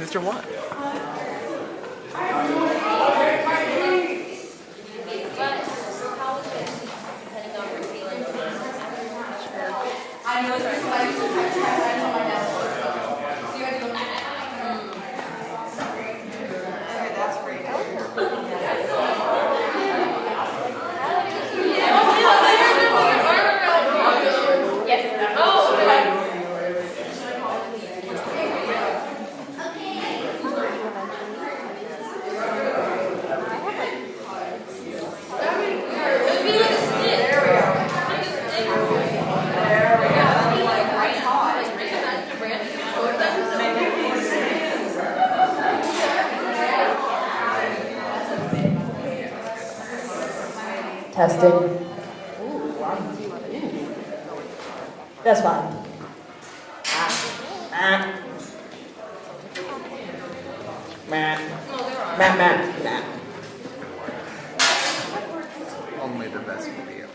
Mr. What? Testing. That's fine. Only the best movie ever.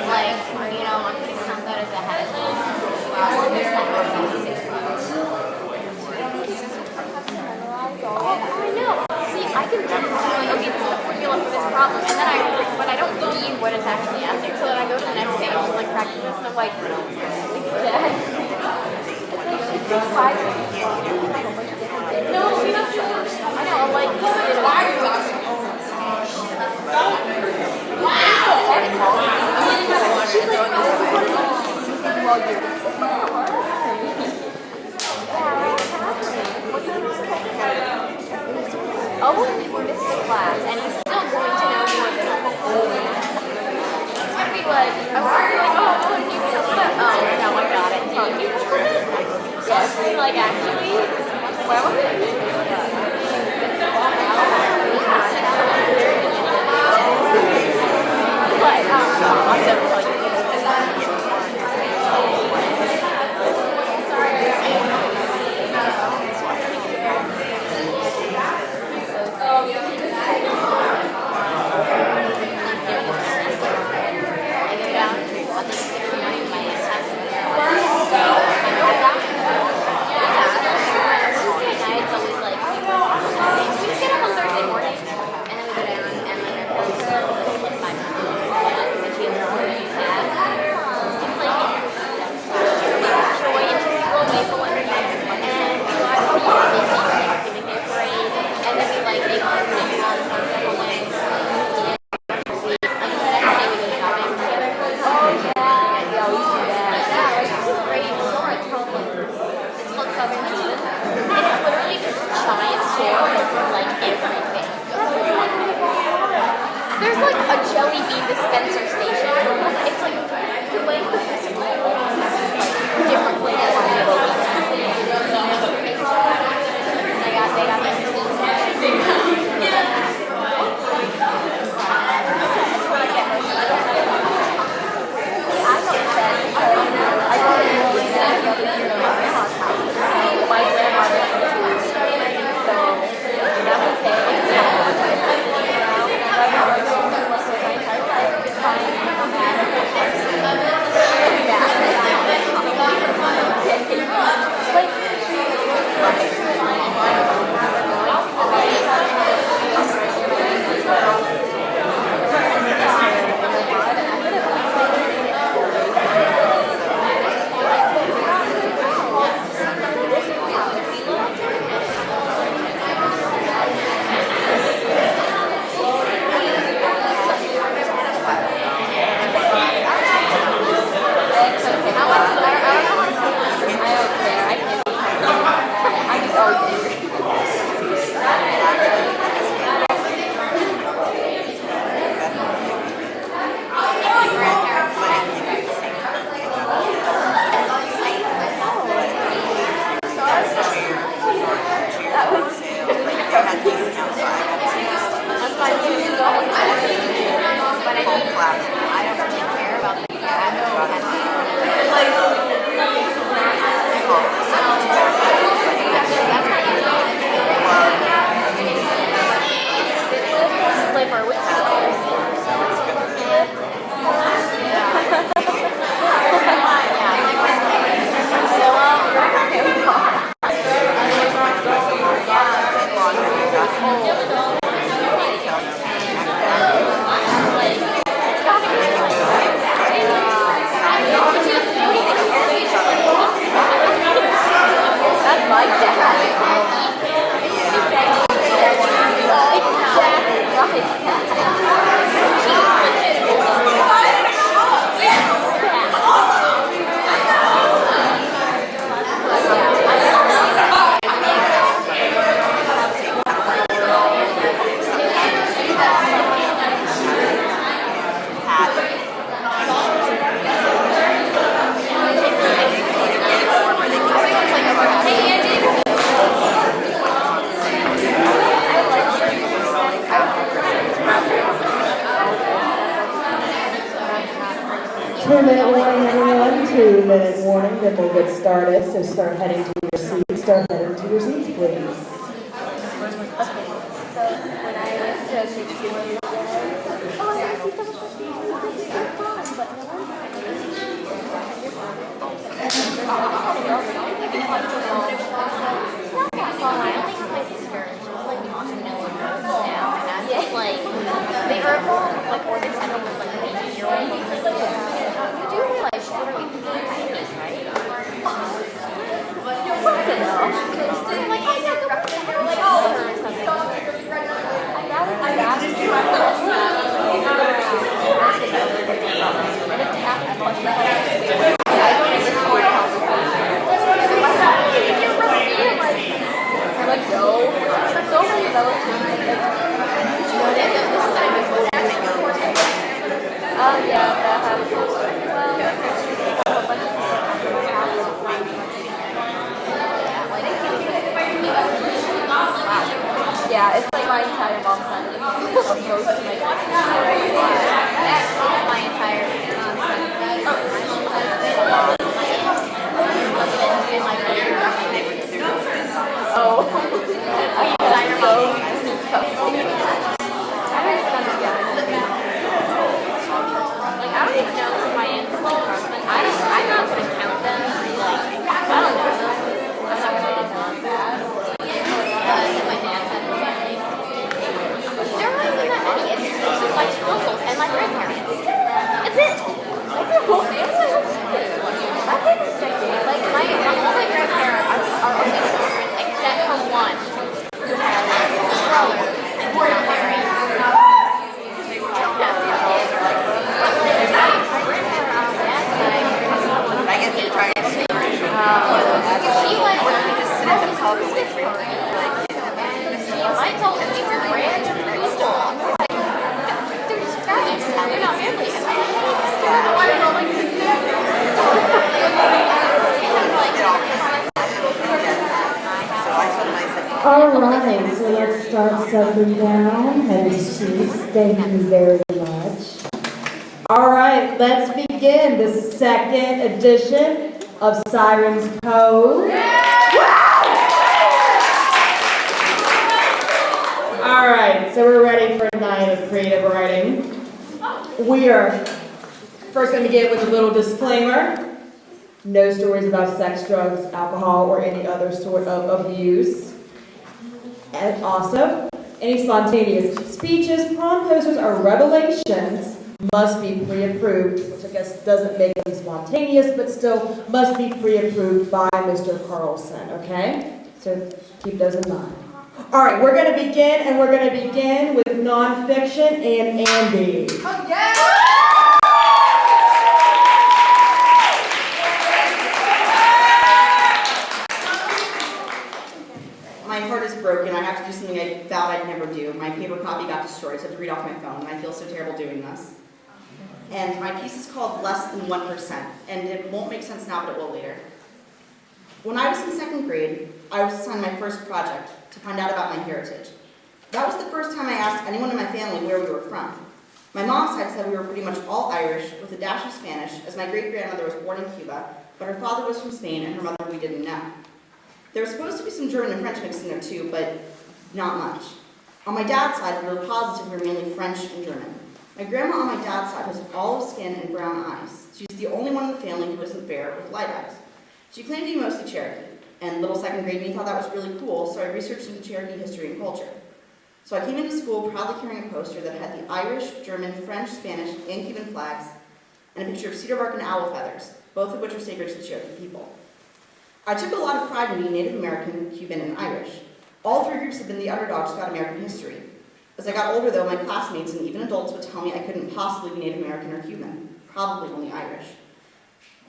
Like, you know, I'm putting some photos ahead of them. Oh, we missed the class, and he's still going to know more than us. He's going to be like, I want to be like, oh, well, you can help that. Oh, no, I got it. So you will come in? Yes. Like, actually, well, but, I'm never like, Two-minute warning, then we'll get started. So start heading to your seats. Start heading to your seats, please. know. I'm like, oh yeah, go back to her, like, call her or something. I'd rather see my friends that. And if they ask me questions, I don't even know what else to say. Why not? You're Russian, like, I'm like, no. So many of those things. Oh yeah, that happens. Yeah, it's like my entire mom's side. Most of my my entire oh, my entire mom. Like, I don't even know who my aunts are. I'm not gonna count them. Like, I don't know them. I'm not gonna count them. My dad had family. There aren't even that many. It's just my uncles and my grandparents. That's it. That's the whole thing. My family's gigantic. Like, all my grandparents are only children, except for one who has a brother and we're not married. I guess you're trying to say. She went I told her we were brand new school. They're just friends. They're not family. All right, so let's start settling down. Have a seat. Thank you very much. All right, let's begin the second edition of Sirens Cove. All right, so we're ready for a night of creative writing. We are first going to begin with a little disclaimer. No stories about sex, drugs, alcohol, or any other sort of abuse. And also, any spontaneous speeches, prom posters, or revelations must be pre-approved, which I guess doesn't make them spontaneous, but still must be pre-approved by Mr. Carlson, okay? So keep those in mind. All right, we're going to begin with Nonfiction and Andy. Oh, yeah! My heart is broken. I have to do something I vowed I'd never do. My paper copy got destroyed, so I have to read off my phone, and I feel so terrible doing this. And my piece is called Less Than 1%, and it won't make sense now, but it will later. When I was in second grade, I was assigned my first project to find out about my heritage. That was the first time I asked anyone in my family where we were from. My mom's side said we were pretty much all Irish, with a dash of Spanish, as my great-grandmother was born in Cuba, but her father was from Spain, and her mother we didn't know. There was supposed to be some German and French mixed in there too, but not much. On my dad's side, we were positive we were mainly French and German. My grandma on my dad's side was olive skin and brown eyes. She's the only one in the family who isn't fair with light eyes. She claimed to be mostly Cherokee, and little second grade me thought that was really cool, so I researched into Cherokee history and culture. So I came into school proudly carrying a poster that had the Irish, German, French, Spanish, and Cuban flags, and a picture of cedar bark and owl feathers, both of which are sacred to the Cherokee people. I took a lot of pride in being Native American, Cuban, and Irish. All three groups have been the underdogs throughout American history. As I got older, though, my classmates and even adults would tell me I couldn't possibly be Native American or Cuban, probably only Irish.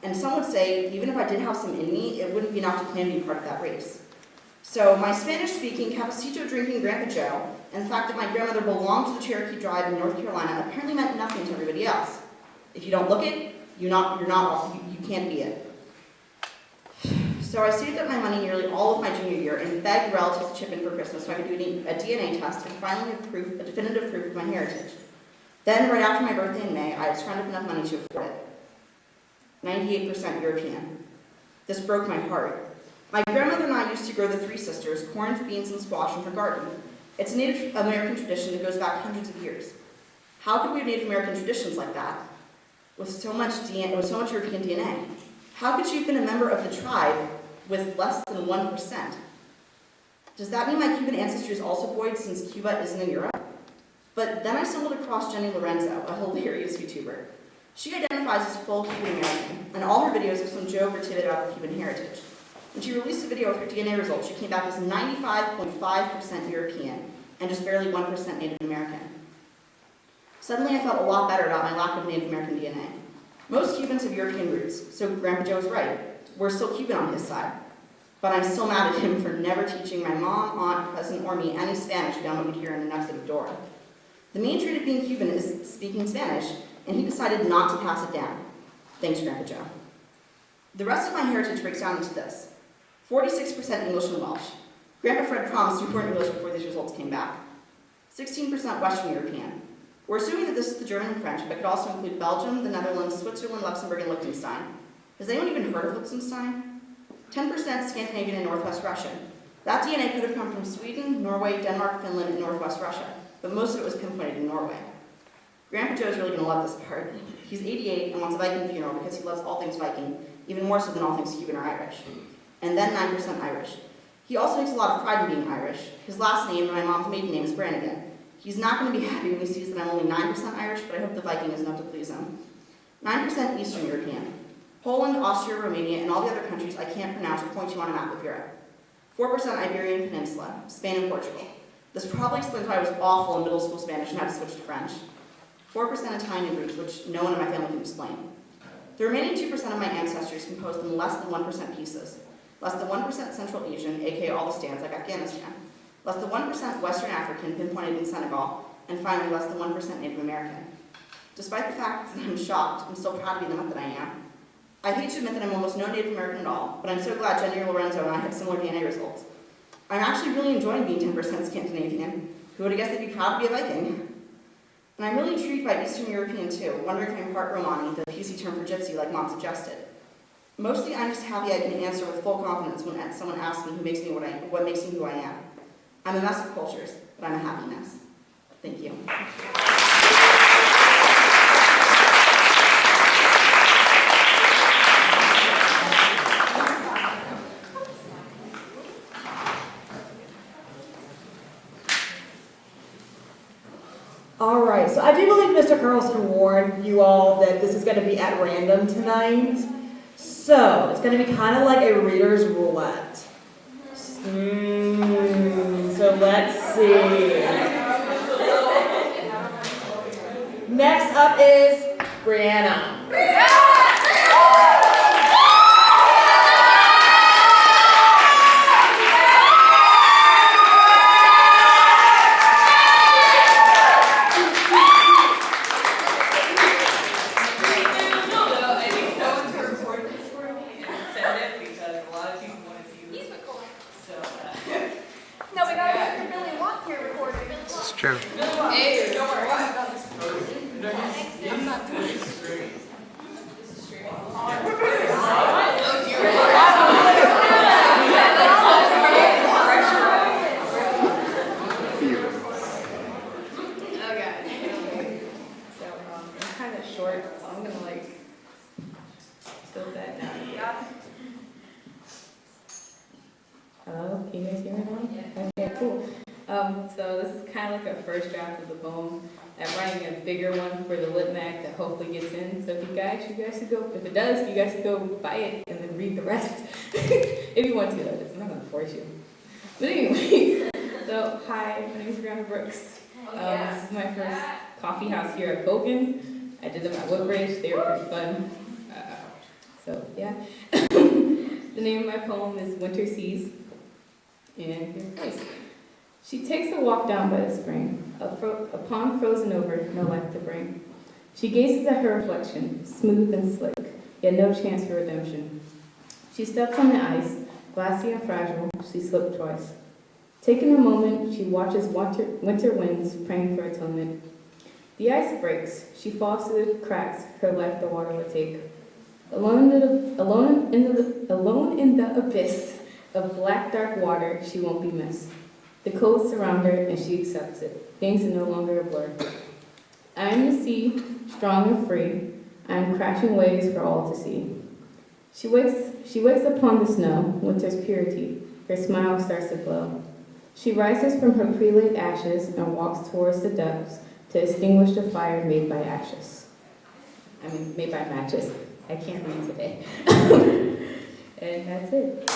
And some would say, even if I did have some in me, it wouldn't be enough to claim to be part of that race. So my Spanish-speaking, cafecito-drinking Grandpa Joe, and the fact that my grandmother belonged to the Cherokee tribe in North Carolina apparently meant nothing to everybody else. If you don't look it, you can't be it. So I saved up my money nearly all of my junior year and begged relatives to chip in for Christmas so I could do a DNA test and finally have a definitive proof of my heritage. Then, right after my birthday in May, I had scrounged up enough money to afford it. 98% European. This broke my heart. My grandmother and I used to grow the Three Sisters, corn, beans, and squash in her garden. It's a Native American tradition that goes back hundreds of years. How could we have Native American traditions like that with so much European DNA? How could she have been a member of the tribe with less than 1%? Does that mean my Cuban ancestry is also void since Cuba isn't in Europe? But then I stumbled across Jenny Lorenzo, a hilarious YouTuber. She identifies as full Cuban American, and all her videos have some joke or tidbit about Cuban heritage. When she released a video with her DNA results, she came back as 95.5% European and just barely 1% Native American. Suddenly, I felt a lot better about my lack of Native American DNA. Most Cubans have European roots, so Grandpa Joe was right. We're still Cuban on his side. But I'm still mad at him for never teaching my mom, aunt, cousin, or me any Spanish beyond what we'd hear in an episode of Dora. The main trait of being Cuban is speaking Spanish, and he decided not to pass it down. Thanks, Grandpa Joe. The rest of my heritage breaks down into this. 46% English and Welsh. Grandpa Fred promised to learn English before these results came back. 16% Western European. We're assuming that this is the German and French, but could also include Belgium, the Netherlands, Switzerland, Luxembourg, and Liechtenstein. Has anyone even heard of Liechtenstein? 10% Scandinavian and Northwest Russian. That DNA could have come from Sweden, Norway, Denmark, Finland, and Northwest Russia, but most of it was pinpointed in Norway. Grandpa Joe's really going to love this part. He's 88 and wants a Viking funeral because he loves all things Viking, even more so than all things Cuban or Irish. And then 9% Irish. He also takes a lot of pride in being Irish. His last name and my mom's maiden name is Brannigan. He's not going to be happy when he sees that I'm only 9% Irish, but I hope the Viking is enough to please him. 9% Eastern European. Poland, Austria, Romania, and all the other countries I can't pronounce or point to on a map of Europe. 4% Iberian Peninsula, Spain and Portugal. This probably explains why I was awful in middle school Spanish and had to switch to French. 4% Italian and Greek, which no one in my family can explain. The remaining 2% of my ancestry is composed in less than 1% pieces. Less than 1% Central Asian, aka all the stands like Afghanistan. Less than 1% Western African, pinpointed in Senegal. And finally, less than 1% Native American. Despite the fact that I'm shocked, I'm still proud to be the nut that I am. I hate to admit that I'm almost no Native American at all, but I'm so glad Jenny Lorenzo and I have similar DNA results. I'm actually really enjoying being 10% Scandinavian. Who would have guessed I'd be proud to be a Viking? And I'm really intrigued by Eastern European too, wondering if I'm part Romani, the PC term for gypsy like Mom suggested. Mostly I'm just happy I can answer with full confidence when someone asks me what makes me who I am. I'm a mess of cultures, but I'm a happy mess. Thank you. All right, so I do believe Mr. Carlson warned you all that this is going to be at random tonight. So it's going to be kind of like a reader's roulette. So let's see. Next up is Brianna. True. Hello, can you guys hear me now? Okay, cool. So this is kind of like a first draft of the poem. I'm writing a bigger one for the lit mag that hopefully gets in. So if you guys should go, if it does, you guys should go buy it and then read the rest. If you want to, though, I'm not going to force you. But anyways, so hi, my name is Brianna Brooks. This is my first coffee house here at Colgan. I did them at Woodbridge. They were pretty fun. So yeah. The name of my poem is Winter Seas. And here it goes. She takes a walk down by the spring, a pond frozen over, no life to bring. She gazes at her reflection, smooth and slick, yet no chance for redemption. She steps on the ice, glassy and fragile, she slipped twice. Taking a moment, she watches winter winds, praying for atonement. The ice breaks, she falls through the cracks, her life the water would take. Alone in the abyss of black dark water, she won't be missed. The cold surround her, and she accepts it. Things are no longer a blur. I am the sea, strong and free. I am crashing waves for all to see. She wakes upon the snow, winter's purity. Her smile starts to glow. She rises from her pre-laid ashes and walks towards the depths to extinguish the fire made by made by matches. I can't read today. And that's it.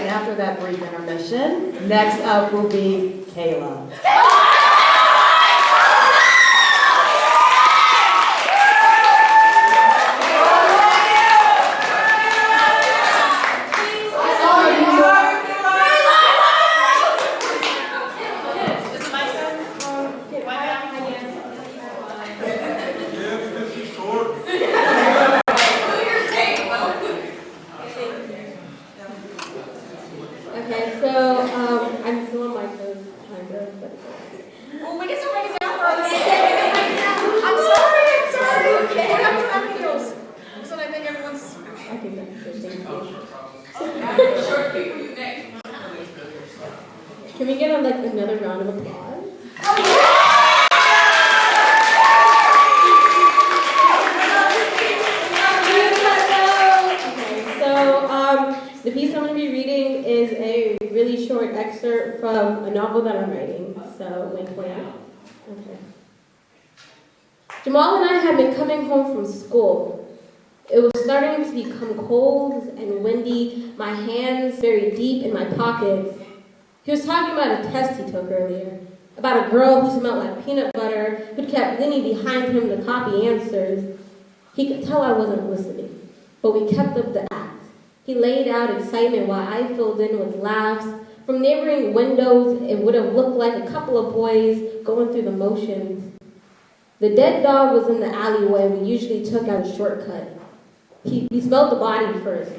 After that brief intermission, next up will be Kayla. I'm still on my toes, kind of, but Well, we can still write it down for I'm sorry. Okay. What happened to having heels? So I think everyone's. I think that's good. Thank you. Can we get another round of applause? Okay, so the piece I'm going to be reading is a really short excerpt from a novel that I'm writing. So wink, wink. Okay. Jamal and I had been coming home from school. It was starting to become cold and windy, my hands very deep in my pockets. He was talking about a test he took earlier, about a girl who smelled like peanut butter, who kept leaning behind him to copy answers. He could tell I wasn't listening, but we kept up the act. He laid out excitement while I filled in with laughs. From neighboring windows, it would have looked like a couple of boys going through the motions. The dead dog was in the alleyway we usually took as a shortcut. He smelled the body first,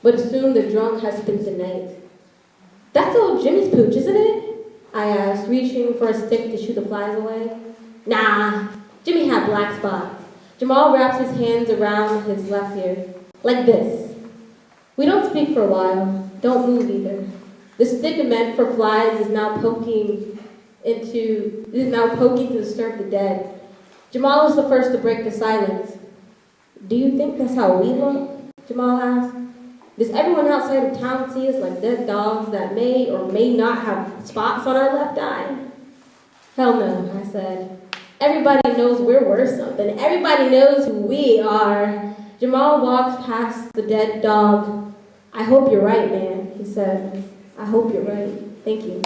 but assumed the drunk had spent the night. That's old Jimmy's pooch, isn't it? I asked, reaching for a stick to shoo the flies away. Nah, Jimmy had black spots. Jamal wraps his hands around his left ear, like this. We don't speak for a while. Don't move either. The stick meant for flies is now poking to disturb the dead. Jamal was the first to break the silence. Do you think that's how we look? Jamal asked. Does everyone outside of town see us like dead dogs that may or may not have spots on our left eye? Hell no, I said. Everybody knows we're worth something. Everybody knows who we are. Jamal walks past the dead dog. I hope you're right, man, he said. I hope you're right. Thank you.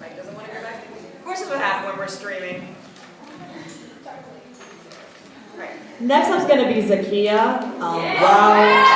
Mike doesn't want to go back. Of course, that's what happens when we're streaming. Right. Next up's going to be Zakiya. Wow.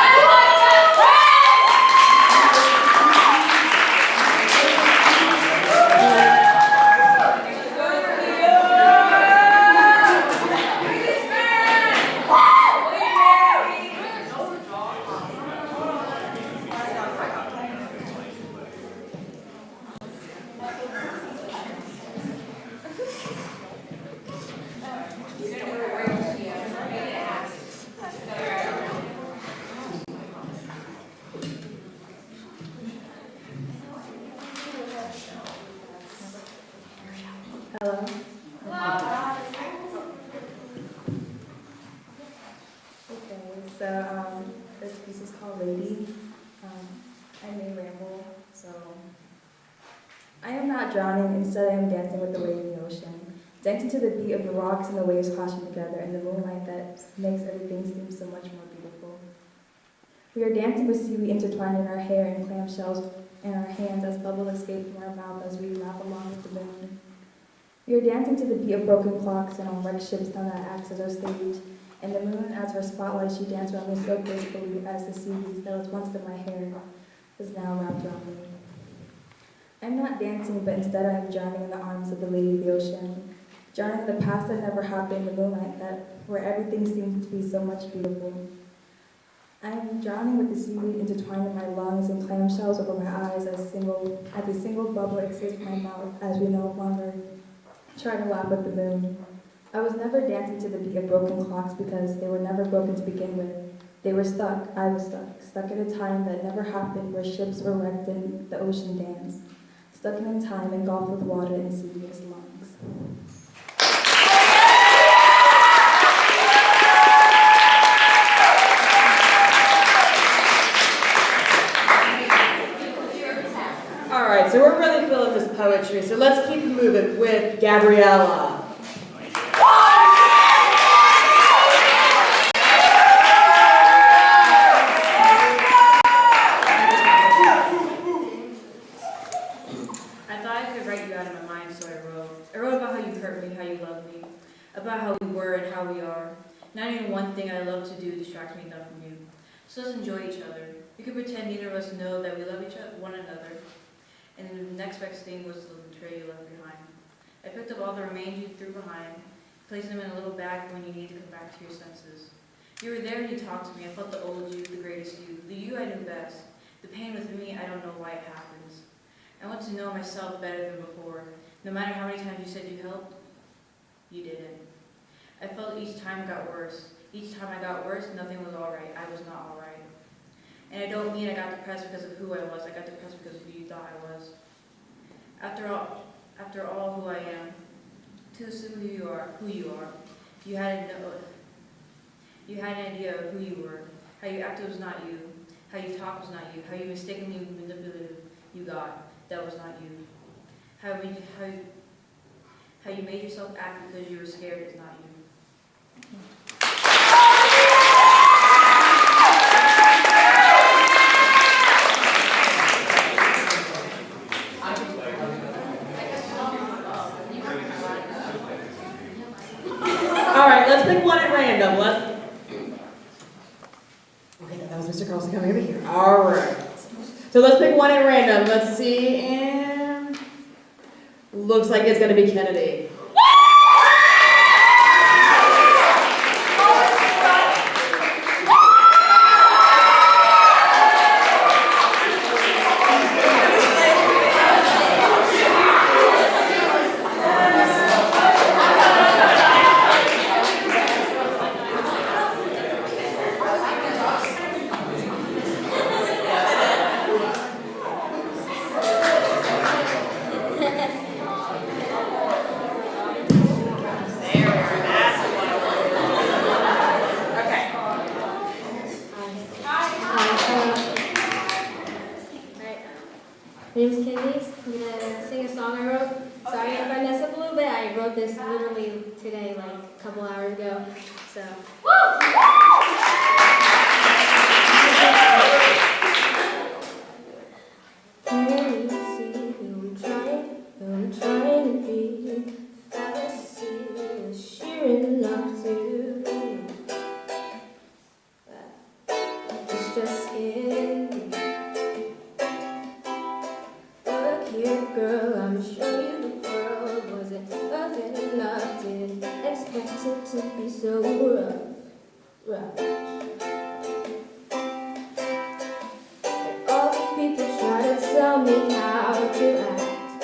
Hello. Okay, so this piece is called Lady. I may ramble, so I am not drowning, instead I am dancing with the waves in the ocean. Dancing to the beat of the rocks and the waves crashing together in the moonlight that makes everything seem so much more beautiful. We are dancing with seaweed intertwined in our hair and clamshells in our hands as bubbles escape from our mouth as we laugh along with the moon. We are dancing to the beat of broken clocks and on wrecked ships down that acts as our stage. And the moon, as her spotlight, she danced around me so gracefully as the seaweed that was once in my hair. is now wrapped around me. I'm not dancing, but instead I'm drowning in the arms of the lady of the ocean, drowning in the past that never happened, the moonlight where everything seems to be so much beautiful. I am drowning with the seaweed intertwined in my lungs and clamshells over my eyes as a single bubble escapes my mouth as we no longer try to laugh at the moon. I was never dancing to the beat of broken clocks because they were never broken to begin with. They were stuck, I was stuck in a time that never happened where ships were wrecked and the ocean danced, stuck in a time engulfed with water and sea as lungs. All right, so we're really feeling this poetry, so let's keep moving with Gabriela. I thought I could write you out of my mind, so I wrote. I wrote about how you hurt me, how you love me, about how we were and how we are. Not even one thing I love to do distracts me enough from you. So let's enjoy each other. We could pretend neither of us know that we love one another. And the next best thing was the tray you left behind. I picked up all the remains you threw behind, placed them in a little bag when you need to come back to your senses. You were there and you talked to me. I felt the old you, the greatest you, the you I knew best. The pain within me, I don't know why it happens. I want to know myself better than before. No matter how many times you said you helped, you didn't. I felt each time it got worse. Each time I got worse, nothing was all right. I was not all right. And I don't mean I got depressed because of who I was. I got depressed because of who you thought I was. After all who I am, to assume who you are, you had an idea of who you were. How you acted was not you. How you talked was not you. How you mistakenly manipulative you got, that was not you. How you made yourself act because you were scared is not you. All right, let's pick one at random. Okay, that was Mr. Carlson coming over here. All right. So let's pick one at random. Let's see, and looks like it's going to be Kennedy. My name is Kennedy. I'm gonna sing a song I wrote. Sorry if I mess up a little bit. I wrote this literally today, like a couple hours ago. So. Can you see who I'm trying to be? Fallacy is sheer enough to be. It's just in me. Look here, girl, I'ma show you the world. Wasn't enough, didn't expect it to be so rough. All the people try to tell me how to act,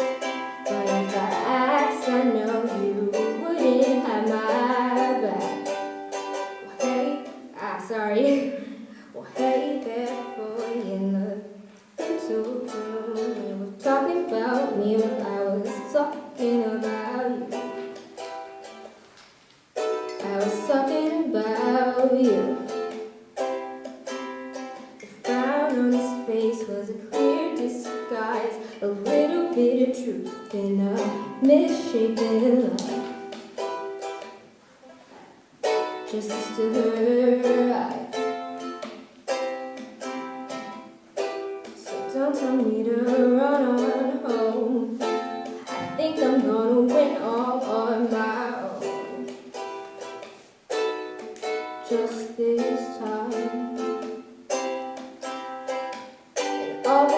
but if I asked, I know you wouldn't have my back. Well, hey, sorry. Well, hey there, boy, in the little room. They were talking about me while I was talking about you. I was talking about you. The frown on his face was a clear disguise, a little bit of truth in a misshapen lie. Just to her eye. So don't tell me to run on home. I think I'm gonna win all on my own. Just this time. And all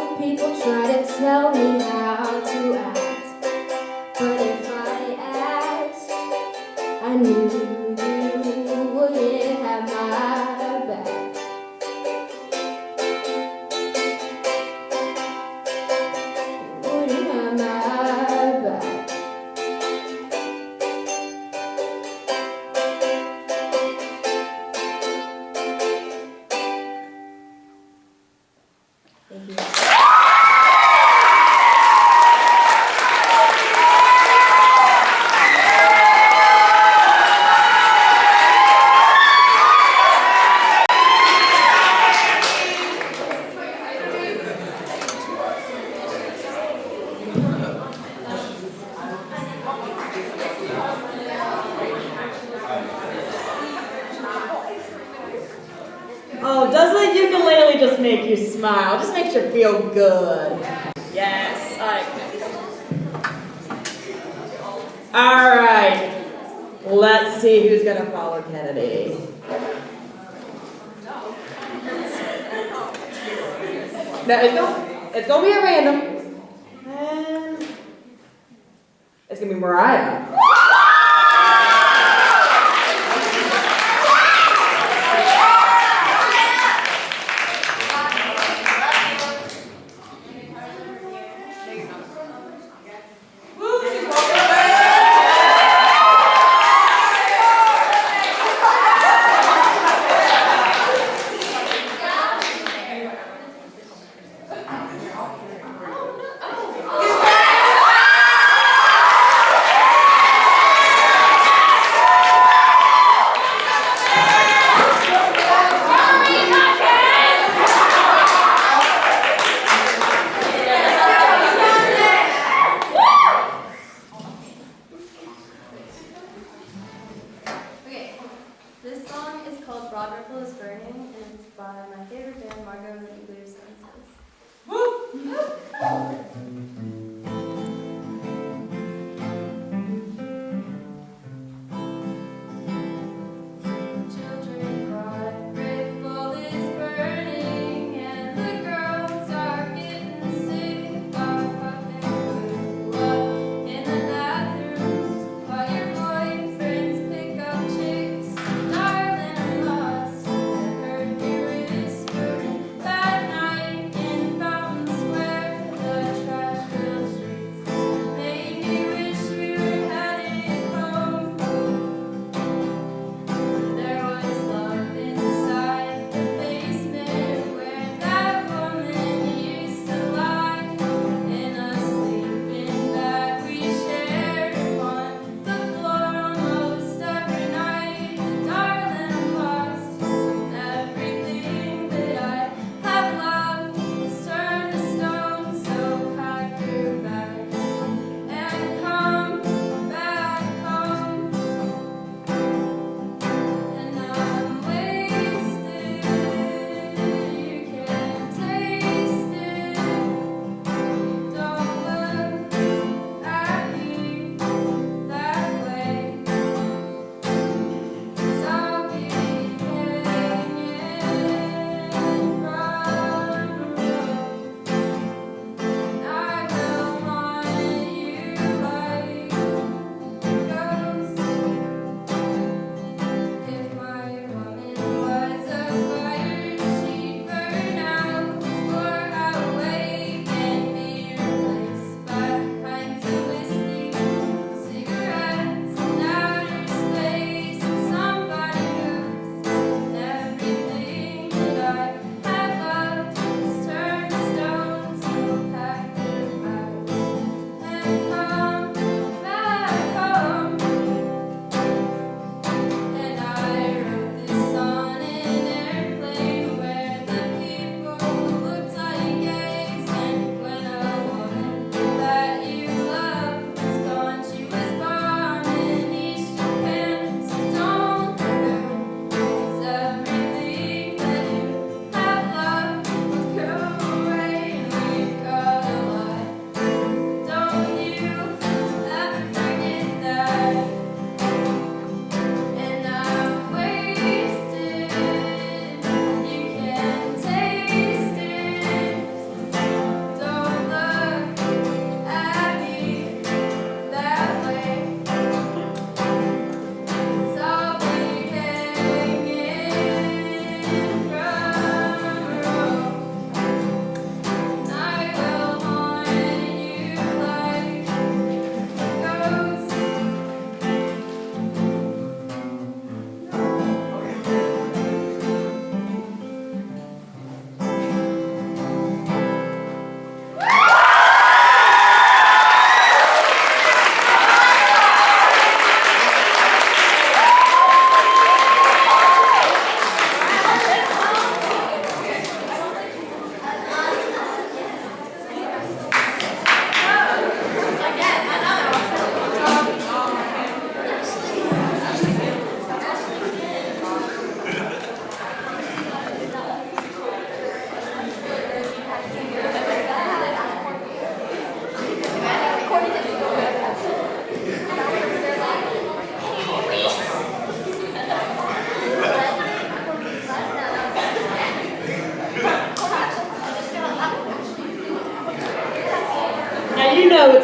ukulele just make you smile? Just makes you feel good. Yes. All right. Let's see who's gonna follow Kennedy. No, it's gonna be a random. And it's gonna be Mariah.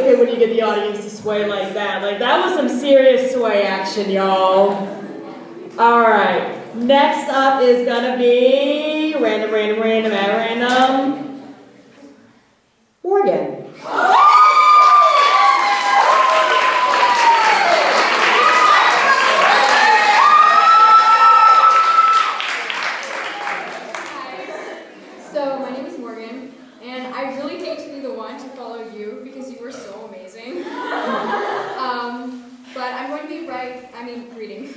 it when you get the audience to sway like that. Like, that was some serious sway action, y'all. All right. Next up is gonna be random. Morgan. So my name is Morgan, and I really hate to be the one to follow you because you were so amazing. But I'm going to be reading.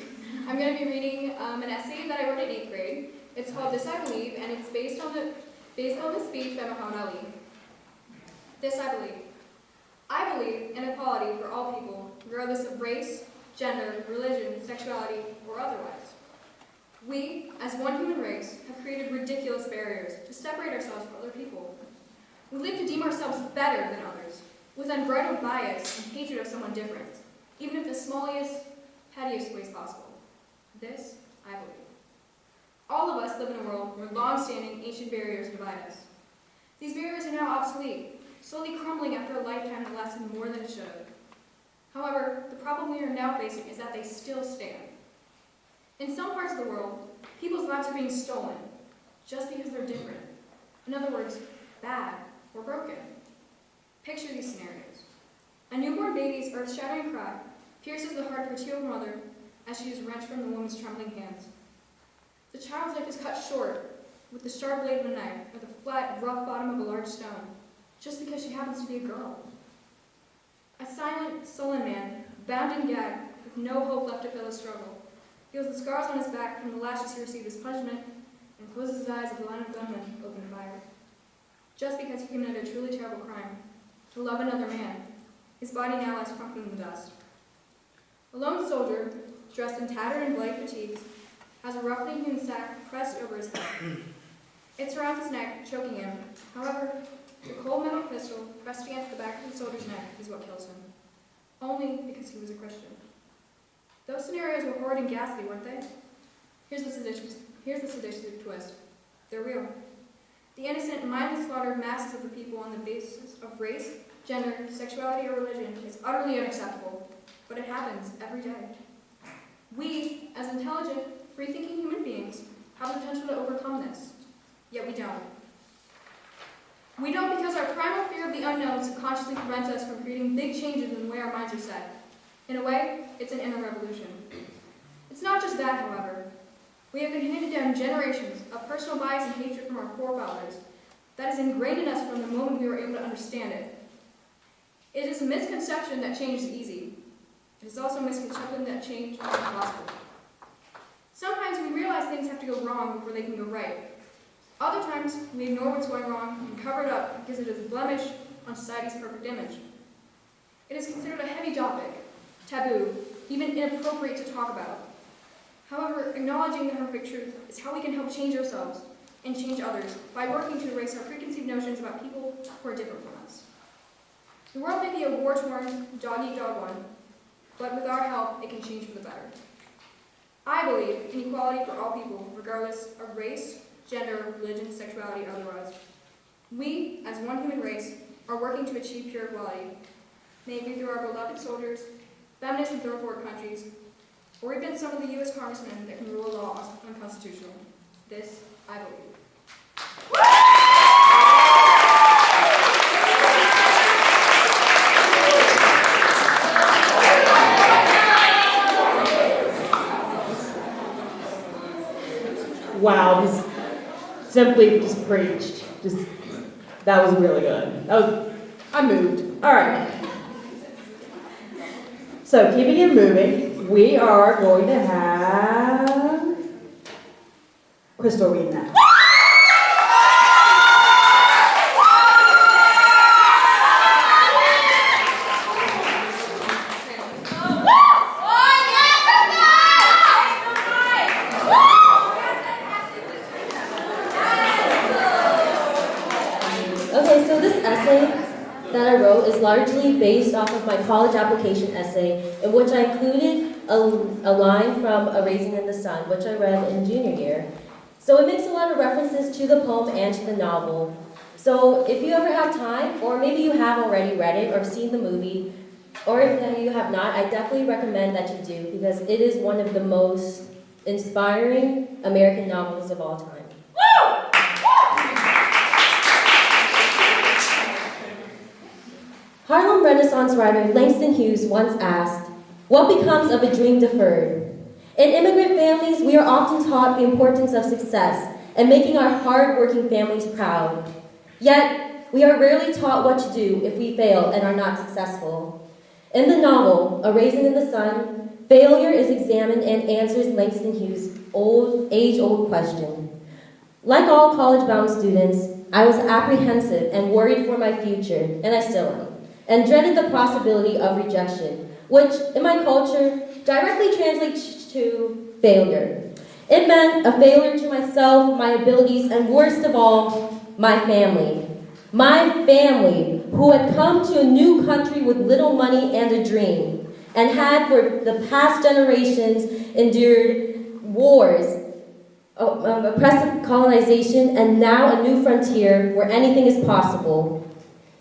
I'm going to be reading an essay that I wrote in 8th grade. It's called This I Believe, and it's based on the speech by Muhammad Ali. This I believe. I believe in equality for all people, regardless of race, gender, religion, sexuality, or otherwise. We, as one human race, have created ridiculous barriers to separate ourselves from other people. We live to deem ourselves better than others, with unbridled bias and hatred of someone different, even if the smallest, pettiest ways possible. This, I believe. All of us live in a world where long-standing ancient barriers divide us. These barriers are now obsolete, slowly crumbling after a lifetime that lasted more than it should. However, the problem we are now facing is that they still stand. In some parts of the world, people's lives are being stolen just because they're different. In other words, bad or broken. Picture these scenarios. A newborn baby's earth-shattering cry pierces the heart of her two-year-old mother as she is wrenched from the woman's trembling hands. The child's life is cut short with the sharp blade of a knife or the flat, rough bottom of a large stone, just because she happens to be a girl. A silent, sullen man, bound and gagged, with no hope left to fill his struggle, feels the scars on his back from the lashes he received as punishment, and closes his eyes as the line of gunmen open fire. Just because he committed a truly terrible crime, to love another man, his body now lies crumpled in the dust. A lone soldier, dressed in tattered and bloody fatigues, has a roughly hewn sack pressed over his head. It surrounds his neck, choking him. However, the cold metal pistol pressed against the back of the soldier's neck is what kills him. Only because he was a Christian. Those scenarios were horrid and ghastly, weren't they? Here's the sadistic twist. They're real. The innocent, mindless slaughter of masses of the people on the basis of race, gender, sexuality, or religion is utterly unacceptable, but it happens every day. We, as intelligent, free-thinking human beings, have the potential to overcome this, yet we don't. We don't because our primal fear of the unknown subconsciously prevents us from creating big changes in the way our minds are set. In a way, it's an inner revolution. It's not just that, however. We have been handed down generations of personal bias and hatred from our forefathers that is ingrained in us from the moment we were able to understand it. It is a misconception that change is easy. It is also a misconception that change is impossible. Sometimes we realize things have to go wrong before they can go right. Other times, we ignore what's going wrong and cover it up because it is a blemish on society's perfect image. It is considered a heavy topic, taboo, even inappropriate to talk about. However, acknowledging the horrific truth is how we can help change ourselves and change others by working to erase our preconceived notions about people who are different from us. The world may be a war-torn, dog-eat-dog one, but with our help, it can change for the better. I believe in equality for all people, regardless of race, gender, religion, sexuality, or otherwise. We, as one human race, are working to achieve pure equality, maybe through our beloved soldiers, feminists in third world countries, or even some of the U.S. congressmen that can rule a law unconstitutional. This, I believe. Wow, just simply just preached. That was really good. I moved. All right. So keeping it moving, we are going to have Crystal read that. Okay, so this essay that I wrote is largely based off of my college application essay, in which I included a line from A Raisin in the Sun, which I read in junior year. So it makes a lot of references to the poem and to the novel. So if you ever have time, or maybe you have already read it or seen the movie, or if you have not, I definitely recommend that you do, because it is one of the most inspiring American novels of all time. Harlem Renaissance writer Langston Hughes once asked, "What becomes of a dream deferred?" In immigrant families, we are often taught the importance of success and making our hard-working families proud. Yet, we are rarely taught what to do if we fail and are not successful. In the novel, A Raisin in the Sun, failure is examined and answers Langston Hughes' age-old question. Like all college-bound students, I was apprehensive and worried for my future, and I still am, and dreaded the possibility of rejection, which, in my culture, directly translates to failure. It meant a failure to myself, my abilities, and worst of all, my family. My family, who had come to a new country with little money and a dream, and had for the past generations endured wars, oppressive colonization, and now a new frontier where anything is possible.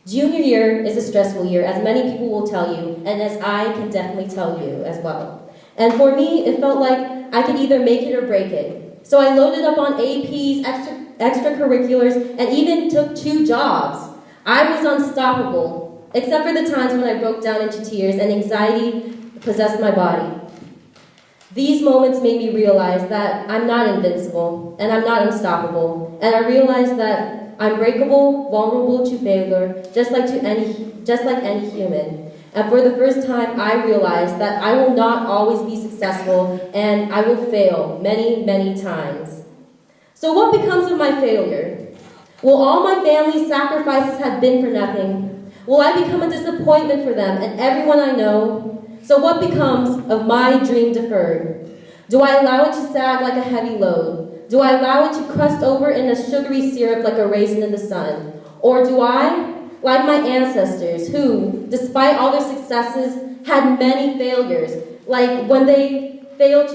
Junior year is a stressful year, as many people will tell you, and as I can definitely tell you as well. And for me, it felt like I could either make it or break it. So I loaded up on APs, extracurriculars, and even took 2 jobs. I was unstoppable, except for the times when I broke down into tears and anxiety possessed my body. These moments made me realize that I'm not invincible, and I'm not unstoppable, and I realized that I'm breakable, vulnerable to failure, just like any human. And for the first time, I realized that I will not always be successful, and I will fail many, many times. So what becomes of my failure? Will all my family's sacrifices have been for nothing? Will I become a disappointment for them and everyone I know? So what becomes of my dream deferred? Do I allow it to sag like a heavy load? Do I allow it to crust over in a sugary syrup like a raisin in the sun? Or do I, like my ancestors, who, despite all their successes, had many failures, like when they failed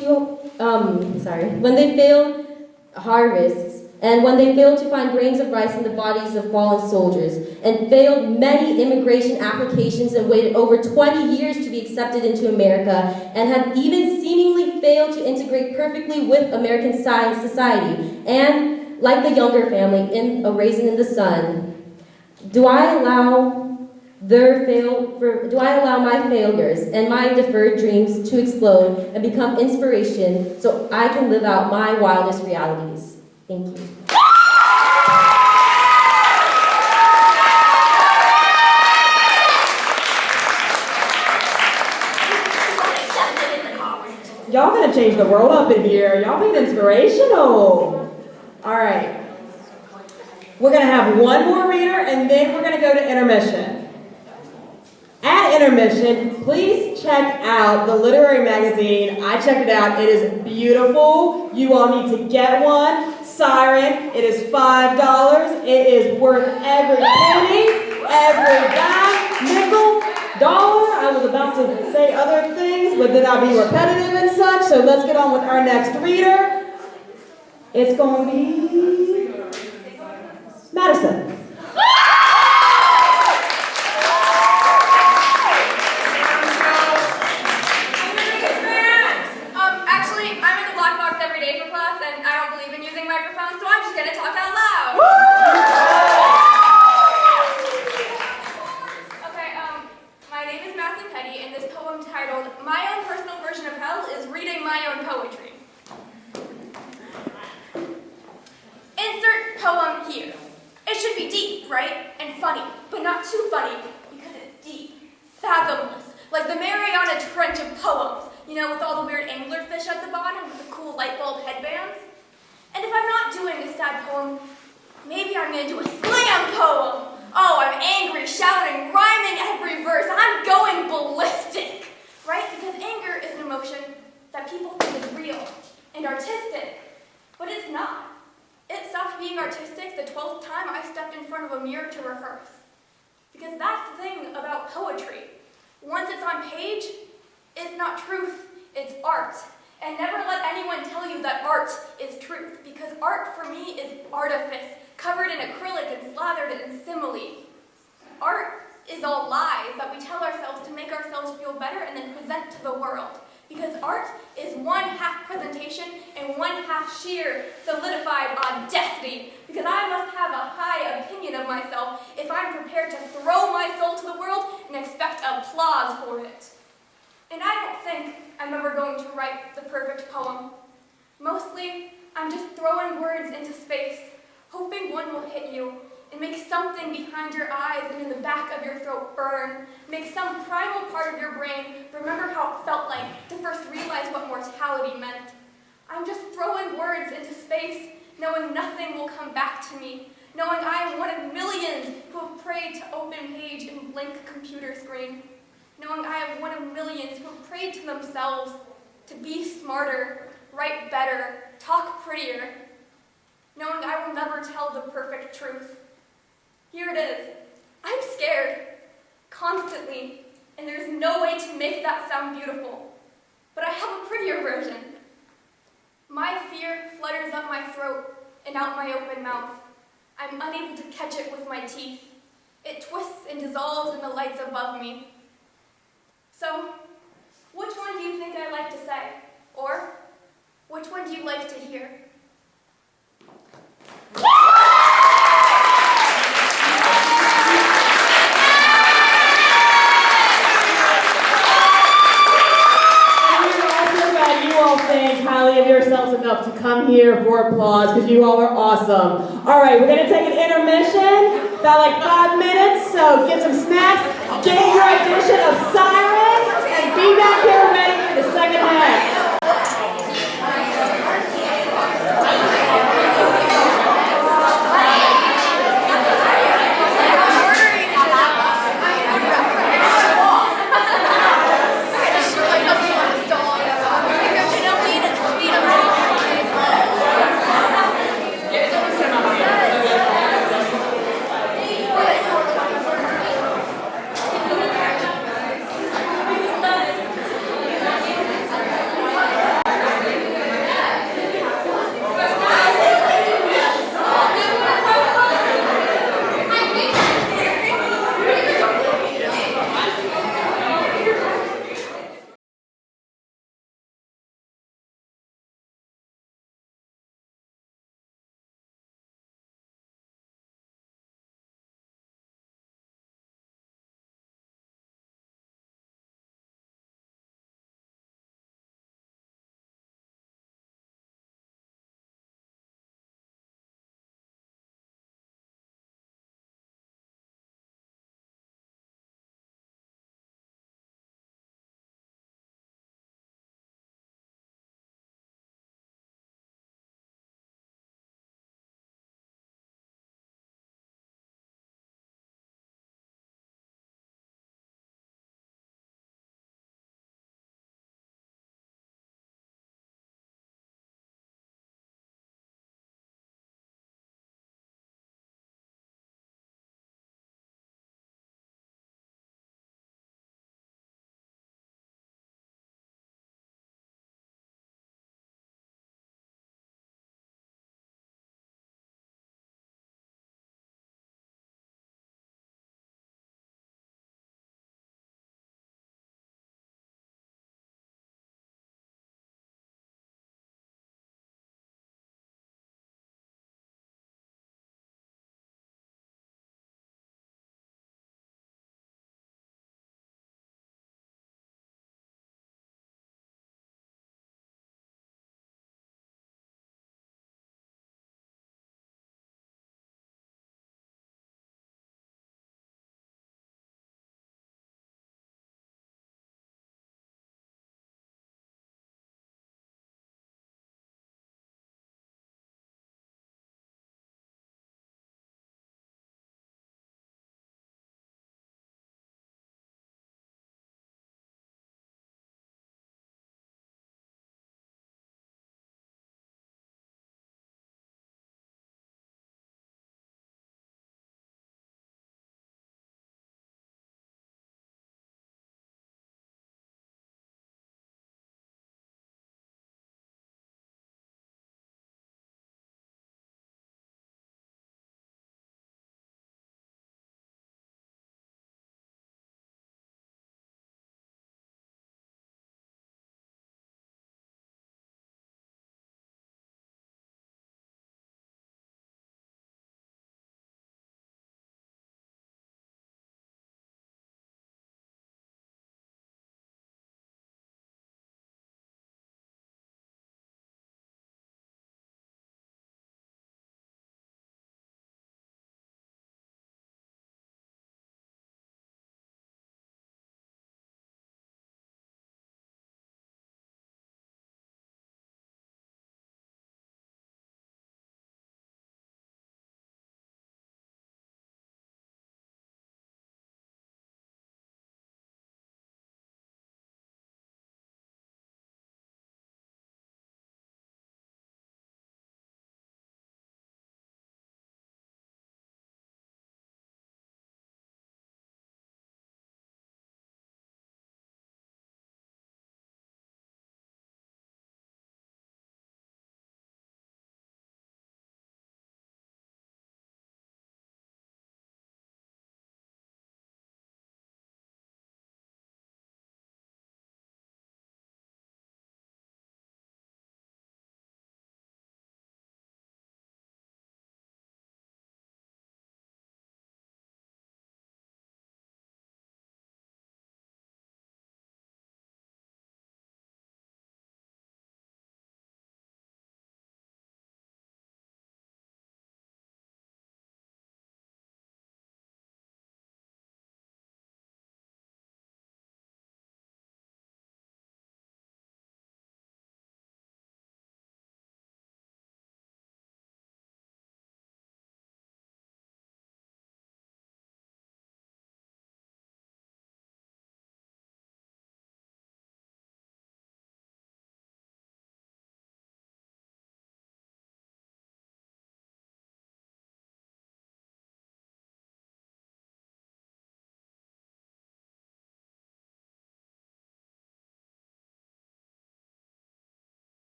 harvests, and when they failed to find grains of rice in the bodies of fallen soldiers, and failed many immigration applications and waited over 20 years to be accepted into America, and had even seemingly failed to integrate perfectly with American society, and, like the Younger family in A Raisin in the Sun, do I allow my failures and my deferred dreams to explode and become inspiration so I can live out my wildest realities? Thank you. Y'all gonna change the world up in here. Y'all being inspirational. All right. We're gonna have one more reader and then we're gonna go to intermission. At intermission, please check out the literary magazine. I checked it out. It is beautiful. You all need to get one. Siren. It is $5. It is worth every penny, every dime, nickel, dollar. I was about to say other things, but then I'll be repetitive and such. So let's get on with our next reader. It's going to be Madison. Actually, I'm in the black box every day for class, and I don't believe in using microphones, so I'm just gonna talk out loud. Okay, my name is Madison Petty, and this poem titled "My Own Personal Version of Hell" is reading my own poetry. Insert poem here. It should be deep, right? And funny, but not too funny, because it's deep, fathomless, like the Mariana Trench of poems, you know, with all the weird anglerfish at the bottom with the cool light bulb headbands. And if I'm not doing a sad poem, maybe I'm gonna do a slam poem. Oh, I'm angry, shouting, rhyming every verse. I'm going ballistic, right? Because anger is an emotion that people think is real and artistic, but it's not. It stopped being artistic the 12th time I stepped in front of a mirror to rehearse. Because that's the thing about poetry. Once it's on page, it's not truth, it's art. And never let anyone tell you that art is truth, because art for me is artifice, covered in acrylic and slathered in simile. Art is all lies that we tell ourselves to make ourselves feel better and then present to the world. Because art is one half presentation and one half sheer solidified audacity. Because I must have a high opinion of myself if I'm prepared to throw my soul to the world and expect applause for it. And I don't think I'm ever going to write the perfect poem. Mostly, I'm just throwing words into space, hoping one will hit you and make something behind your eyes and in the back of your throat burn. Make some primal part of your brain remember how it felt like to first realize what mortality meant. I'm just throwing words into space, knowing nothing will come back to me, knowing I am one of millions who have prayed to open page and blank computer screen, knowing I am one of millions who have prayed to themselves to be smarter, write better, talk prettier, knowing I will never tell the perfect truth. Here it is. I'm scared, constantly, and there's no way to make that sound beautiful. But I have a prettier version. My fear flutters up my throat and out my open mouth. I'm unable to catch it with my teeth. It twists and dissolves in the lights above me. So, which one do you think I like to say? Or, which one do you like to hear? Think highly of yourselves enough to come here for applause because you all are awesome. All right, we're going to take an intermission, about like 5 minutes, so get some snacks, get your audition of Sirens, and be back here ready for the second half.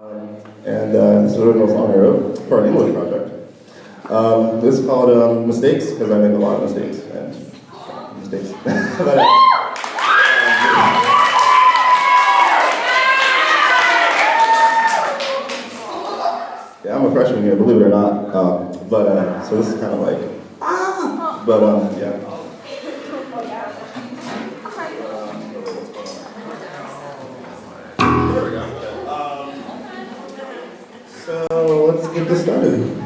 And this is the original song I wrote for an English project. This is called Mistakes, because I make a lot of mistakes. And mistakes. Yeah, I'm a freshman here, believe it or not. So this is kind of like, yeah. So let's get this started.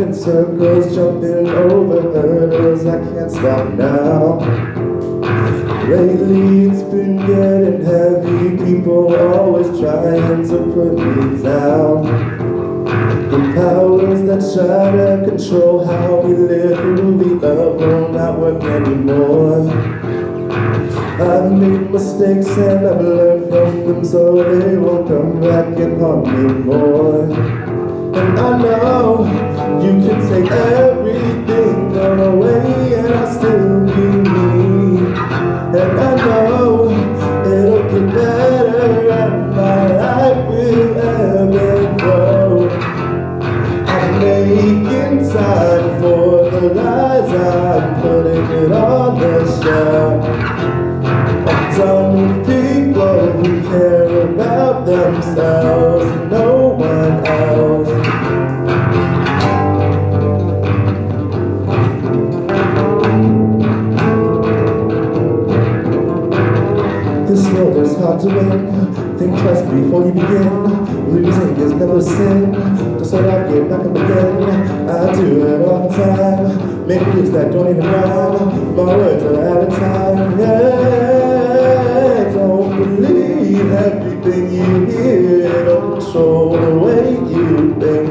Circles jumping over hurdles, I can't stop now. Lately it's been getting heavy, people always trying to put me down. The powers that try to control how we live, who we love, will not work anymore. I've made mistakes and I've learned from them, so they won't come back and haunt me more. And I know you can take everything away and I'll still be me. And I know it'll get better and my life will ebb and flow. I'm making time for the lies, I'm putting it on the shelf. I'm done with people who care about themselves and no one else. This world is hard to win. Think twice before you begin. Losing is never sin. Just let out, get back up again. I do it all the time. Make moves that don't even rhyme. My words are out of time. Yeah, don't believe everything you hear. Don't control the way you think.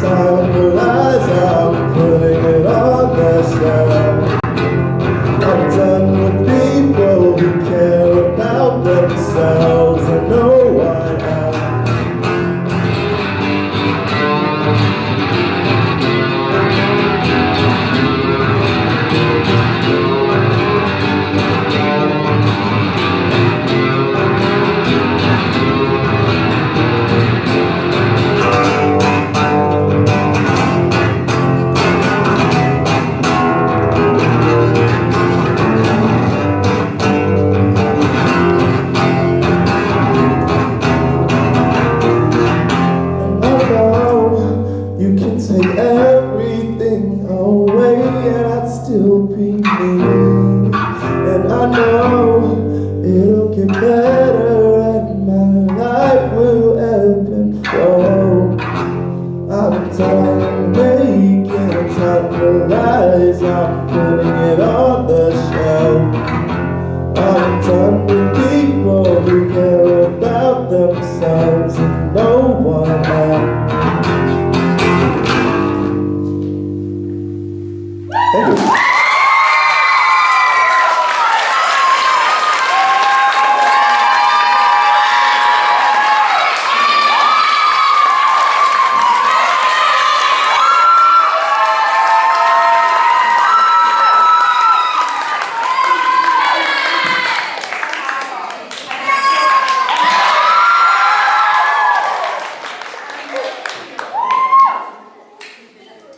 Time for lies, I'm putting I'm done with people who care about themselves and no one else.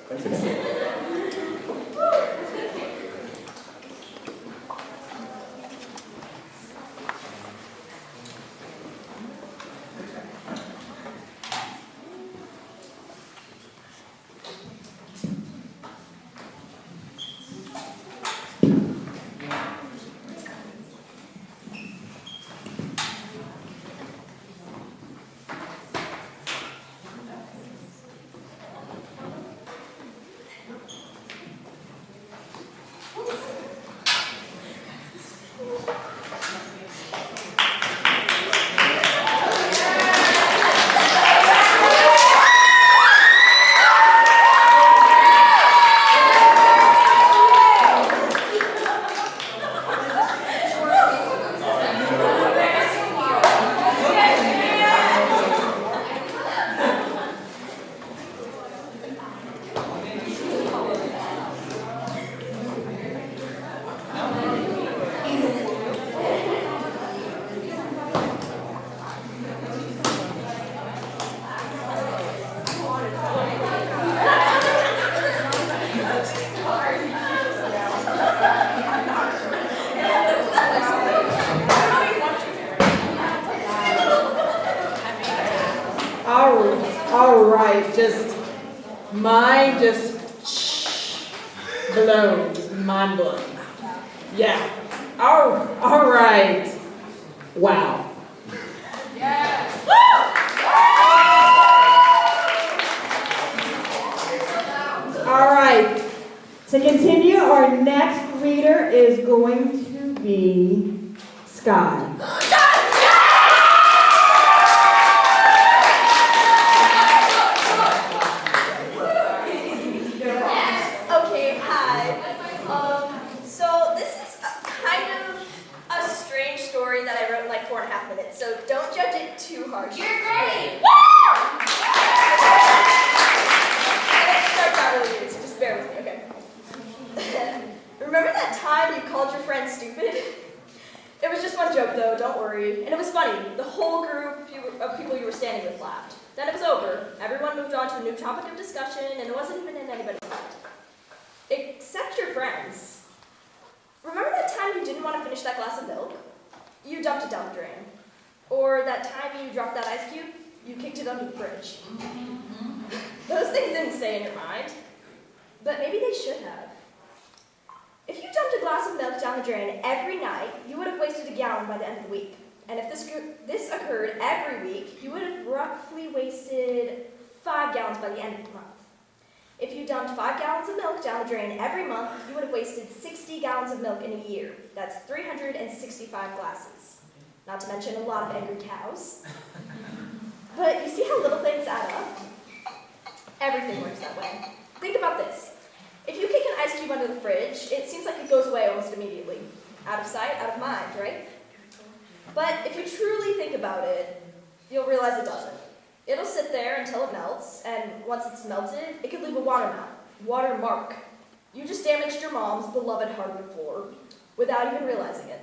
Thank you. All right, blown, just mind blown. Yeah. All right. Wow. Yeah. All right. To continue, our next reader is going to be Sky. So don't judge it too harsh. You're great! It starts out really weird, so just bear with me, okay? Remember that time you called your friend stupid? It was just one joke though, don't worry. And it was funny. The whole group of people you were standing with laughed. Then it was over. Everyone moved on to a new topic of discussion, and it wasn't even in anybody's mind. Except your friends. Remember that time you didn't want to finish that glass of milk? You dumped it down the drain. Or that time you dropped that ice cube, you kicked it under the fridge. Those things didn't stay in your mind, but maybe they should have. If you dumped a glass of milk down the drain every night, you would have wasted a gallon by the end of the week. And if this occurred every week, you would have roughly wasted 5 gallons by the end of the month. If you dumped 5 gallons of milk down the drain every month, you would have wasted 60 gallons of milk in a year. That's 365 glasses. Not to mention a lot of angry cows. But you see how little things add up? Everything works that way. Think about this. If you kick an ice cube under the fridge, it seems like it goes away almost immediately. Out of sight, out of mind, right? But if you truly think about it, you'll realize it doesn't. It'll sit there until it melts, and once it's melted, it could leave a watermark. You just damaged your mom's beloved hardwood floor without even realizing it.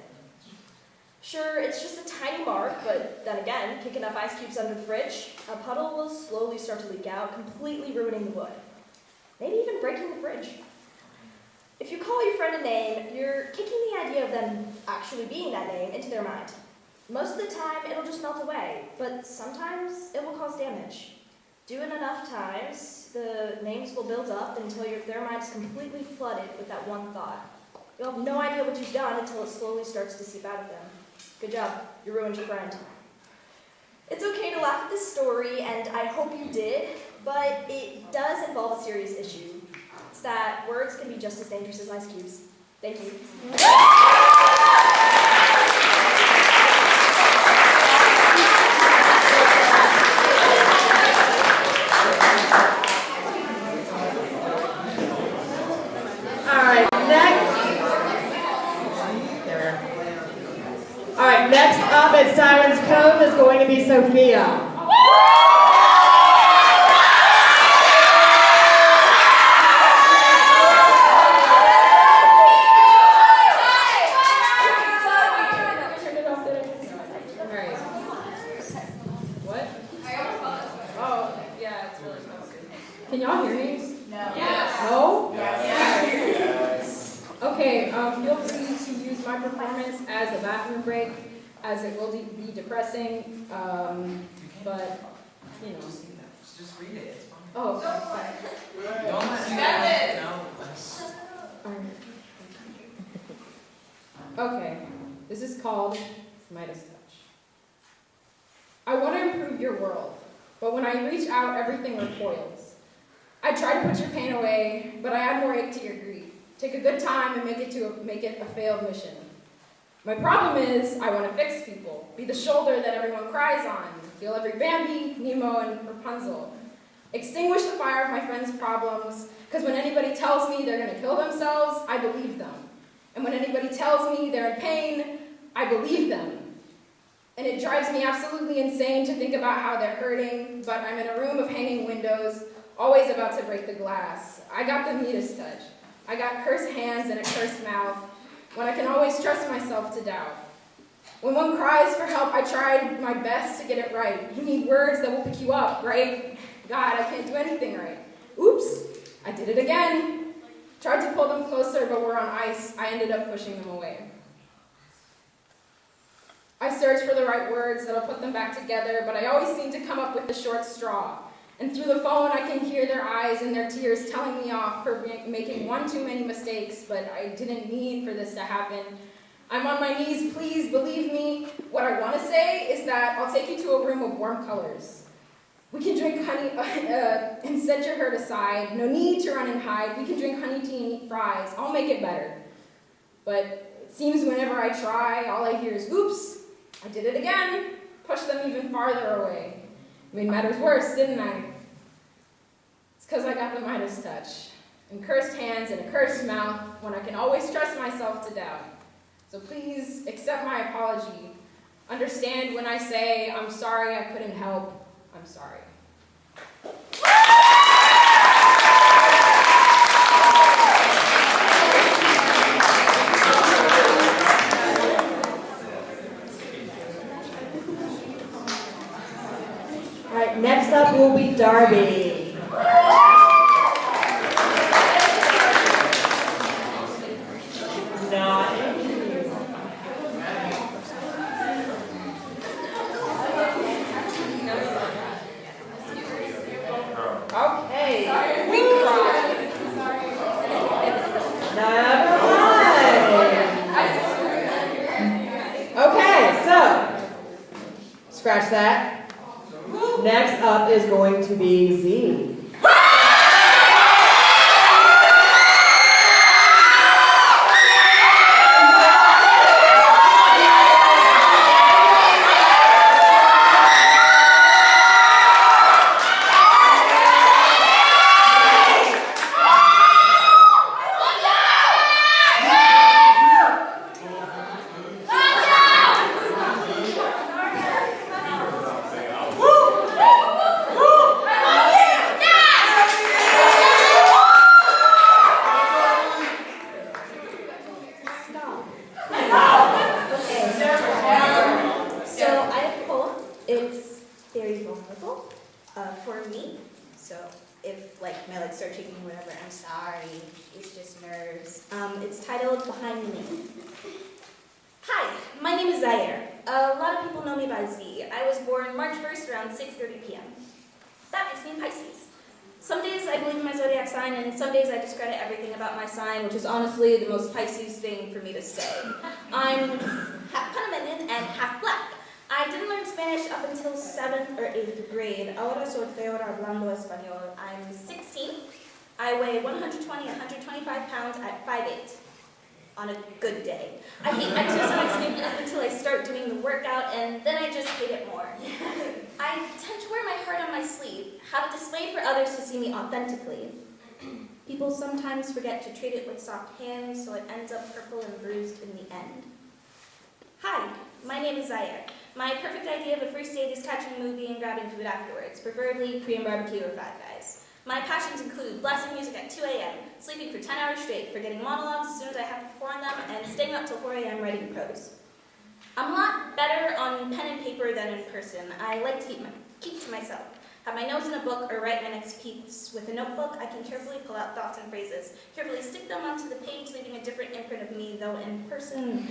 Sure, it's just a tiny mark, but then again, kick enough ice cubes under the fridge, a puddle will slowly start to leak out, completely ruining the wood. Maybe even breaking the fridge. If you call your friend a name, you're kicking the idea of them actually being that name into their mind. Most of the time, it'll just melt away, but sometimes it will cause damage. Do it enough times, the names will build up until their mind is completely flooded with that one thought. You'll have no idea what you've done until it slowly starts to seep out of them. Good job, you ruined your friend. It's okay to laugh at this story, and I hope you did, but it does involve a serious issue. It's that words can be just as dangerous as ice cubes. Thank you. All right, next up at Sirens Cove is going to be Sofia. Can y'all hear me? No. Yes. No? Yes. Okay, feel free to use my performance as a bathroom break, as it will be depressing, but, you know. Just read it, it's fine. Oh, okay. Don't let me know. Okay, this is called Midas Touch. I want to improve your world, but when I reach out, everything recoils. I try to put your pain away, but I add more ache to your grief. Take a good time and make it a failed mission. My problem is I want to fix people, be the shoulder that everyone cries on, feel every Bambi, Nemo, and Rapunzel. Extinguish the fire of my friends' problems, because when anybody tells me they're going to kill themselves, I believe them. And when anybody tells me they're in pain, I believe them. And it drives me absolutely insane to think about how they're hurting, but I'm in a room of hanging windows, always about to break the glass. I got the Midas touch. I got cursed hands and a cursed mouth, when I can always trust myself to doubt. When one cries for help, I tried my best to get it right. You need words that will pick you up, right? God, I can't do anything right. Oops, I did it again. Tried to pull them closer, but we're on ice. I ended up pushing them away. I searched for the right words that'll put them back together, but I always seem to come up with the short straw. And through the phone, I can hear their eyes and their tears telling me off for making one too many mistakes, but I didn't mean for this to happen. I'm on my knees, please believe me. What I want to say is that I'll take you to a room of warm colors. We can drink honey and set your hurt aside. No need to run and hide. We can drink honey tea and eat fries. I'll make it better. But it seems whenever I try, all I hear is, oops, I did it again. Push them even farther away. Made matters worse, didn't I? It's because I got the Midas touch, and cursed hands and a cursed mouth, when I can always trust myself to doubt. So please accept my apology. Understand when I say, I'm sorry I couldn't help. I'm sorry. All right, next up will be Darby. Scratch that. Next up is going to be Z. For me, so if like my legs start shaking or whatever, I'm sorry. It's just nerves. It's titled Behind the Name. Hi, my name is Zaire. A lot of people know me by Z. I was born March 1st around 6:30 p.m. That makes me a Pisces. Some days I believe in my zodiac sign, and some days I discredit everything about my sign, which is honestly the most Pisces thing for me to say. I'm half Panamanian and half black. I didn't learn Spanish up until 7th or 8th grade. Ahora soy peor hablando español. I'm 16. I weigh 120, 125 pounds at 5'8", on a good day. I hate exercising up until I start doing the workout, and then I just hate it more. I tend to wear my heart on my sleeve, have it displayed for others to see me authentically. People sometimes forget to treat it with soft hands, so it ends up purple and bruised in the end. Hi, My name is Zakiya. My perfect idea of a first date is catching a movie and grabbing food afterwards, preferably Korean barbecue or Five Guys. My passions include blasting music at 2 a.m., sleeping for 10 hours straight, forgetting monologues as soon as I have to perform them, and staying up till 4 a.m. writing prose. I'm a lot better on pen and paper than in person. I like to keep to myself. Have my nose in a book or write my next piece. With a notebook, I can carefully pull out thoughts and phrases, carefully stick them onto the page, leaving a different imprint of me, though in person,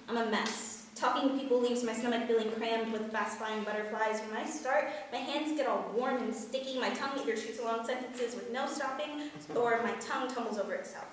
I'm a mess. Talking to people leaves my stomach feeling crammed with fast-flying butterflies. When I start, my hands get all warm and sticky, my tongue either shoots along sentences with no stopping, or my tongue tumbles over itself.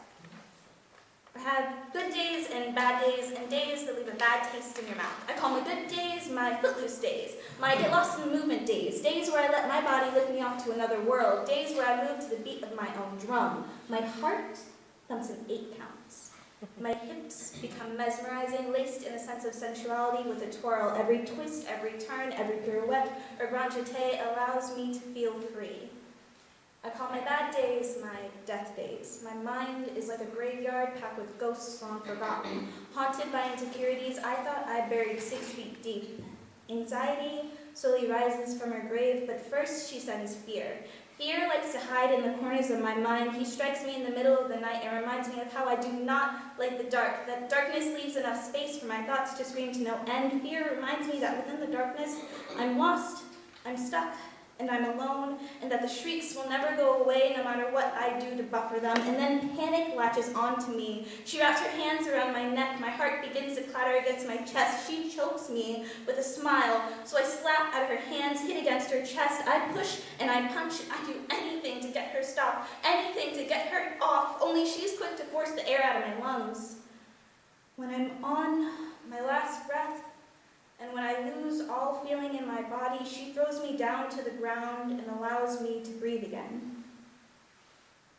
I have good days and bad days, and days that leave a bad taste in your mouth. I call my good days my footloose days, my get lost in the movement days, days where I let my body lift me off to another world, days where I move to the beat of my own drum. My heart thumps in 8 counts. My hips become mesmerizing, laced in a sense of sensuality with a twirl. Every twist, every turn, every pirouette or grand jeté allows me to feel free. I call my bad days my death days. My mind is like a graveyard packed with ghosts long forgotten. Haunted by insecurities I thought I buried 6 feet deep. Anxiety slowly rises from her grave, but first she sends fear. Fear likes to hide in the corners of my mind. He strikes me in the middle of the night and reminds me of how I do not like the dark, that darkness leaves enough space for my thoughts to scream to no end. Fear reminds me that within the darkness, I'm lost, I'm stuck, and I'm alone, and that the shrieks will never go away no matter what I do to buffer them. And then panic latches onto me. She wraps her hands around my neck. My heart begins to clatter against my chest. She chokes me with a smile, so I slap at her hands, hit against her chest. I push and I punch. I do anything to get her stopped, anything to get her off, only she's quick to force the air out of my lungs. When I'm on my last breath, and when I lose all feeling in my body, she throws me down to the ground and allows me to breathe again.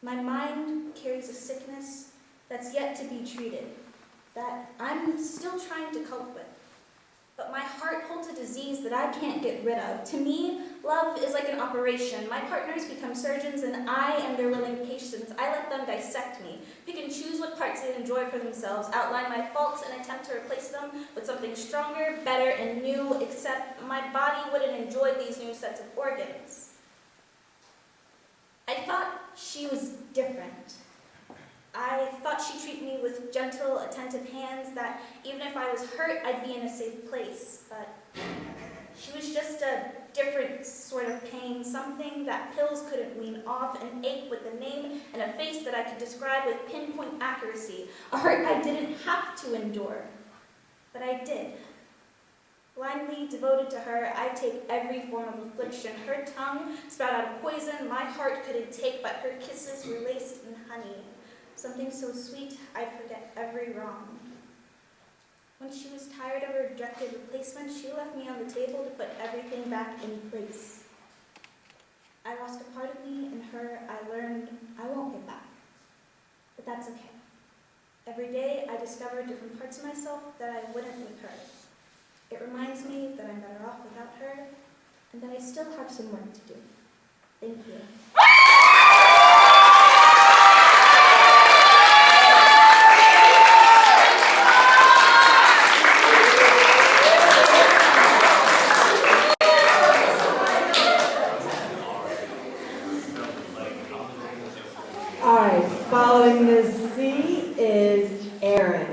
My mind carries a sickness that's yet to be treated, that I'm still trying to cope with. But my heart holds a disease that I can't get rid of. To me, love is like an operation. My partners become surgeons and I am their willing patients. I let them dissect me, pick and choose what parts they enjoy for themselves, outline my faults and attempt to replace them with something stronger, better, and new, except my body wouldn't enjoy these new sets of organs. I thought she was different. I thought she'd treat me with gentle, attentive hands, that even if I was hurt, I'd be in a safe place. But she was just a different sort of pain, something that pills couldn't wean off, an ache with a name and a face that I could describe with pinpoint accuracy, a hurt I didn't have to endure, but I did. Blindly devoted to her, I take every form of affliction. Her tongue spat out a poison my heart couldn't take, but her kisses were laced in honey. Something so sweet, I'd forget every wrong. When she was tired of her rejected replacement, she left me on the table to put everything back in place. I lost a part of me in her I learned I won't get back. But that's okay. Every day I discover different parts of myself that I wouldn't with her. It reminds me that I'm better off without her, and that I still have some work to do. Thank you. Following Ms. C is Aaron.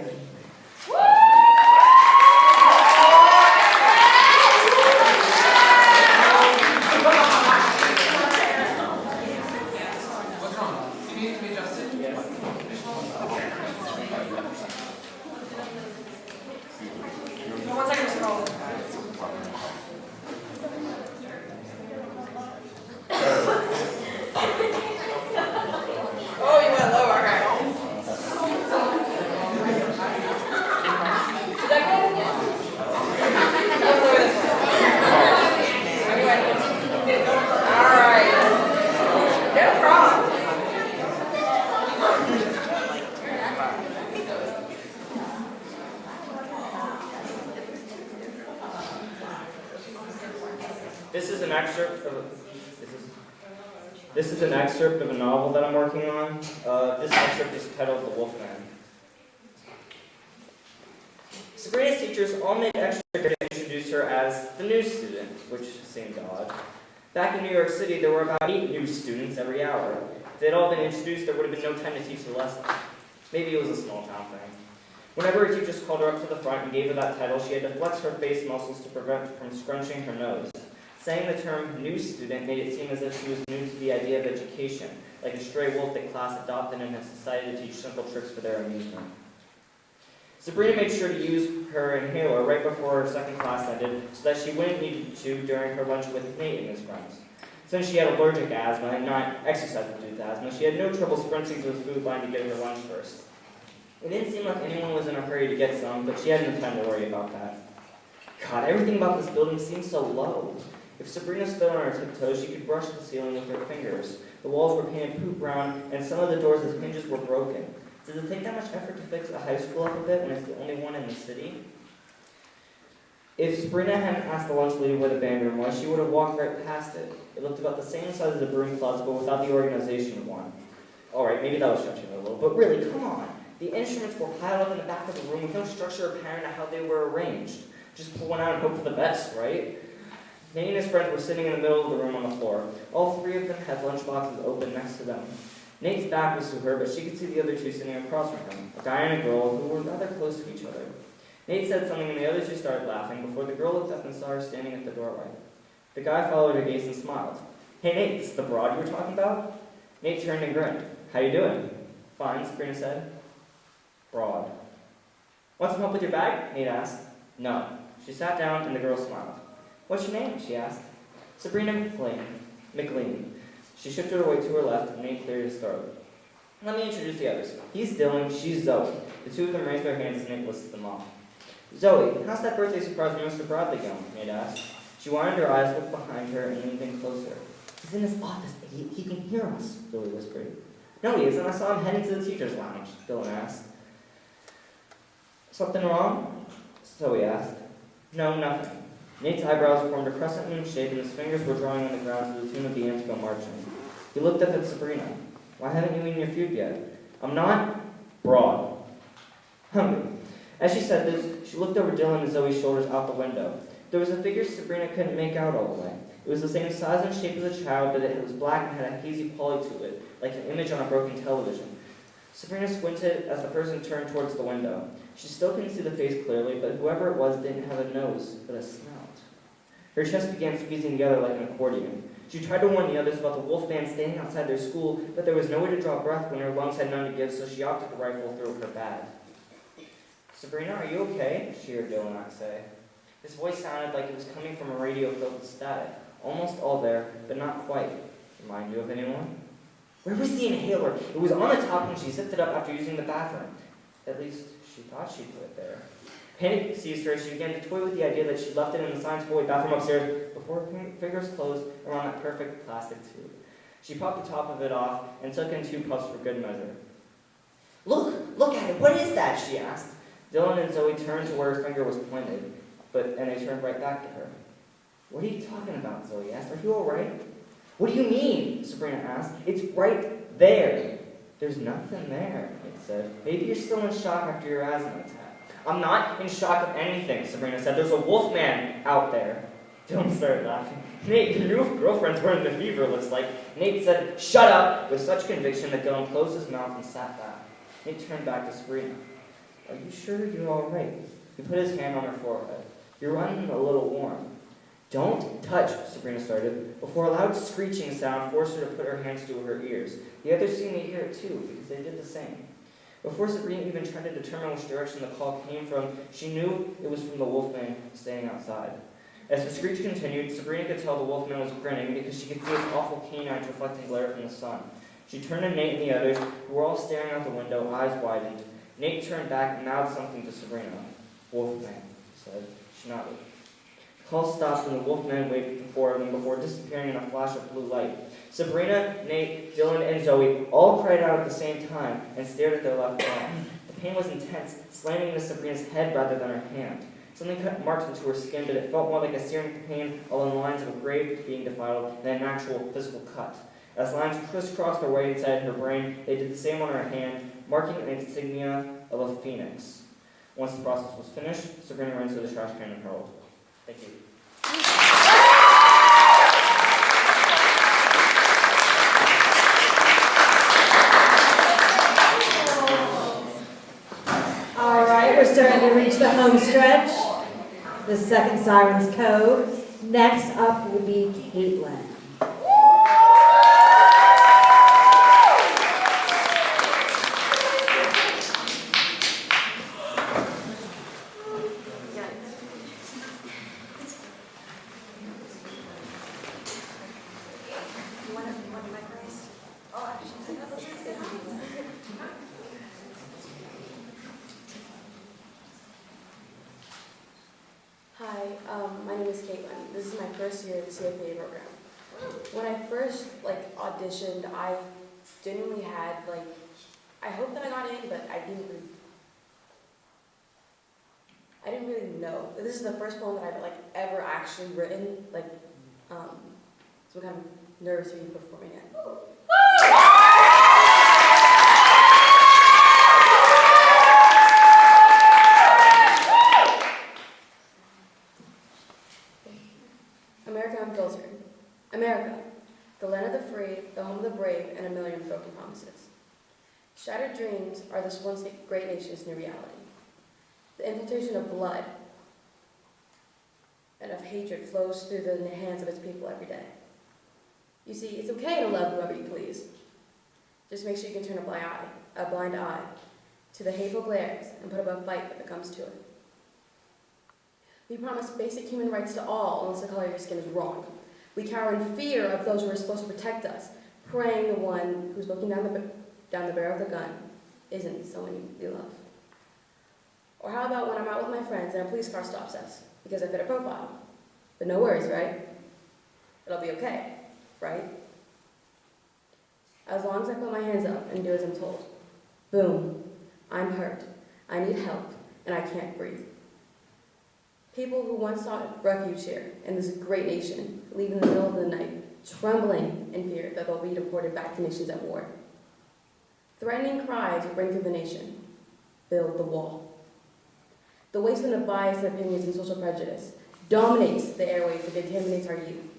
What's wrong? Do you need to be adjusted? Yes. One second, scroll. Oh, you went low, okay. Is that good? Yeah. Let's lower this one. Anyway. All right. No problem. This is an excerpt of a novel that I'm working on. This excerpt is titled The Wolfman. Sabrina's teachers all made extra effort to introduce her as the new student, which seemed odd. Back in New York City, there were about 8 new students every hour. If they'd all been introduced, there would have been no time to teach the lesson. Maybe it was a small town thing. Whenever her teachers called her up to the front and gave her that title, she had to flex her face muscles to prevent from scrunching her nose. Saying the term new student made it seem as if she was new to the idea of education, like a stray wolf that class adopted and had decided to teach simple tricks for their amusement. Sabrina made sure to use her inhaler right before her second class ended so that she wouldn't need to during her lunch with Nate and his friends. Since she had allergic asthma and not exercise-induced asthma, she had no trouble sprinting to the food line to get her lunch first. It didn't seem like anyone was in a hurry to get some, but she had no time to worry about that. God, everything about this building seemed so low. If Sabrina stood on her tiptoes, she could brush the ceiling with her fingers. The walls were painted poop brown, and some of the doors' hinges were broken. Does it take that much effort to fix a high school up a bit when it's the only one in the city? If Sabrina hadn't asked the lunch lady where the band room was, she would have walked right past it. It looked about the same size as a broom closet, but without the organization of one. Alright, maybe that was stretching it a little, but really, come on. The instruments were piled up in the back of the room with no structure apparent to how they were arranged. Just pull one out and hope for the best, right? Nate and his friends were sitting in the middle of the room on the floor. All 3 of them had lunchboxes open next to them. Nate's back was to her, but she could see the other 2 sitting across from him, a guy and a girl who were rather close to each other. Nate said something and the other 2 started laughing before the girl looked up and saw her standing at the doorway. The guy followed her gaze and smiled. Hey Nate, this is the broad you were talking about? Nate turned and grinned. How you doing? Fine, Sabrina said. Broad. Want some help with your bag? Nate asked. No. She sat down and the girl smiled. What's your name? She asked. Sabrina McLean. She shifted her weight to her left and Nate cleared his throat. Let me introduce the others. He's Dylan, she's Zoe. The 2 of them raised their hands as Nate listed them off. Zoe, how's that birthday surprise from Mr. Bradley going? Nate asked. She widened her eyes, looked behind her, and leaned in closer. He's in his office. He can hear us, Zoe whispered. No, he isn't. I saw him heading to the teacher's lounge, Dylan asked. Something wrong? Zoe asked. No, nothing. Nate's eyebrows formed a crescent moon shape and his fingers were drawing on the ground to the tune of the ants go marching. He looked up at Sabrina. Why haven't you eaten your food yet? I'm not broad. Hungry. As she said this, she looked over Dylan and Zoe's shoulders out the window. There was a figure Sabrina couldn't make out all the way. It was the same size and shape as a child, but it was black and had a hazy poly to it, like an image on a broken television. Sabrina squinted as the person turned towards the window. She still couldn't see the face clearly, but whoever it was didn't have a nose, but a snout. Her chest began squeezing together like an accordion. She tried to warn the others about the wolf band standing outside their school, but there was no way to draw breath when her lungs had none to give, so she opted to rifle through her bag. Sabrina, are you okay? She heard Dylan say. His voice sounded like it was coming from a radio filled with static. Almost all there, but not quite. Remind you of anyone? Where was the inhaler? It was on the top when she zipped it up after using the bathroom. At least, she thought she put it there. Panic seized her. She began to toy with the idea that she left it in the science boy bathroom upstairs before her fingers closed around that perfect plastic tube. She popped the top of it off and took in 2 puffs for good measure. Look at it. What is that? She asked. Dylan and Zoe turned to where her finger was pointed, and they turned right back to her. What are you talking about? Zoe asked. Are you all right? What do you mean? Sabrina asked. It's right there. There's nothing there, it said. Maybe you're still in shock after your asthma attack. I'm not in shock of anything, Sabrina said. There's a wolf man out there. Dylan started laughing. Nate, your new girlfriend's running the fever, looks like. Nate said, shut up, with such conviction that Dylan closed his mouth and sat back. Nate turned back to Sabrina. Are you sure you're all right? He put his hand on her forehead. You're running a little warm. Don't touch, Sabrina started, before a loud screeching sound forced her to put her hands to her ears. The others seemed to hear it too, because they did the same. Before Sabrina even tried to determine which direction the call came from, she knew it was from the wolfman staying outside. As the screech continued, Sabrina could tell the wolfman was grinning because she could see its awful canines reflecting glare from the sun. She turned to Nate and the others, who were all staring out the window, eyes widened. Nate turned back and mouthed something to Sabrina. Wolfman, he said. She nodded. The call stopped and the wolfman waved before them before disappearing in a flash of blue light. Sabrina, Nate, Dylan, and Zoe all cried out at the same time and stared at their left arm. The pain was intense, slamming into Sabrina's head rather than her hand. Something cut marks into her skin, but it felt more like a searing pain along the lines of a grave being defiled than an actual physical cut. As lines crisscrossed their way inside her brain, they did the same on her hand, marking an insignia of a phoenix. Once the process was finished, Sabrina ran to the trash can and hurled. Thank you. All right, we're starting to reach the home stretch. The second Sirens Cove. Next up will be Caitlin. Hi, my name is Caitlin. This is my first year of the CFA program. When I first auditioned, I genuinely had I hoped that I got in, but I didn't really know. This is the first poem that I've ever actually written. So I'm kind of nervous to be performing it. America Unfiltered. America, the land of the free, the home of the brave, and a million broken promises. Shattered dreams are this once great nation's new reality. The infiltration of blood and of hatred flows through the hands of its people every day. You see, it's okay to love whoever you please. Just make sure you can turn a blind eye to the hateful glares and put up a fight if it comes to it. We promise basic human rights to all unless the color of your skin is wrong. We cower in fear of those who are supposed to protect us, praying the one who's looking down the barrel of the gun isn't someone we love. Or how about when I'm out with my friends and a police car stops us because I fit a profile? But no worries, right? It'll be okay, right? As long as I put my hands up and do as I'm told. Boom, I'm hurt, I need help, and I can't breathe. People who once sought refuge here in this great nation leave in the middle of the night, trembling in fear that they'll be deported back to nations at war. Threatening cries ring through the nation. Build the wall. The wasteland of bias and opinions and social prejudice dominates the airwaves that contaminates our youth.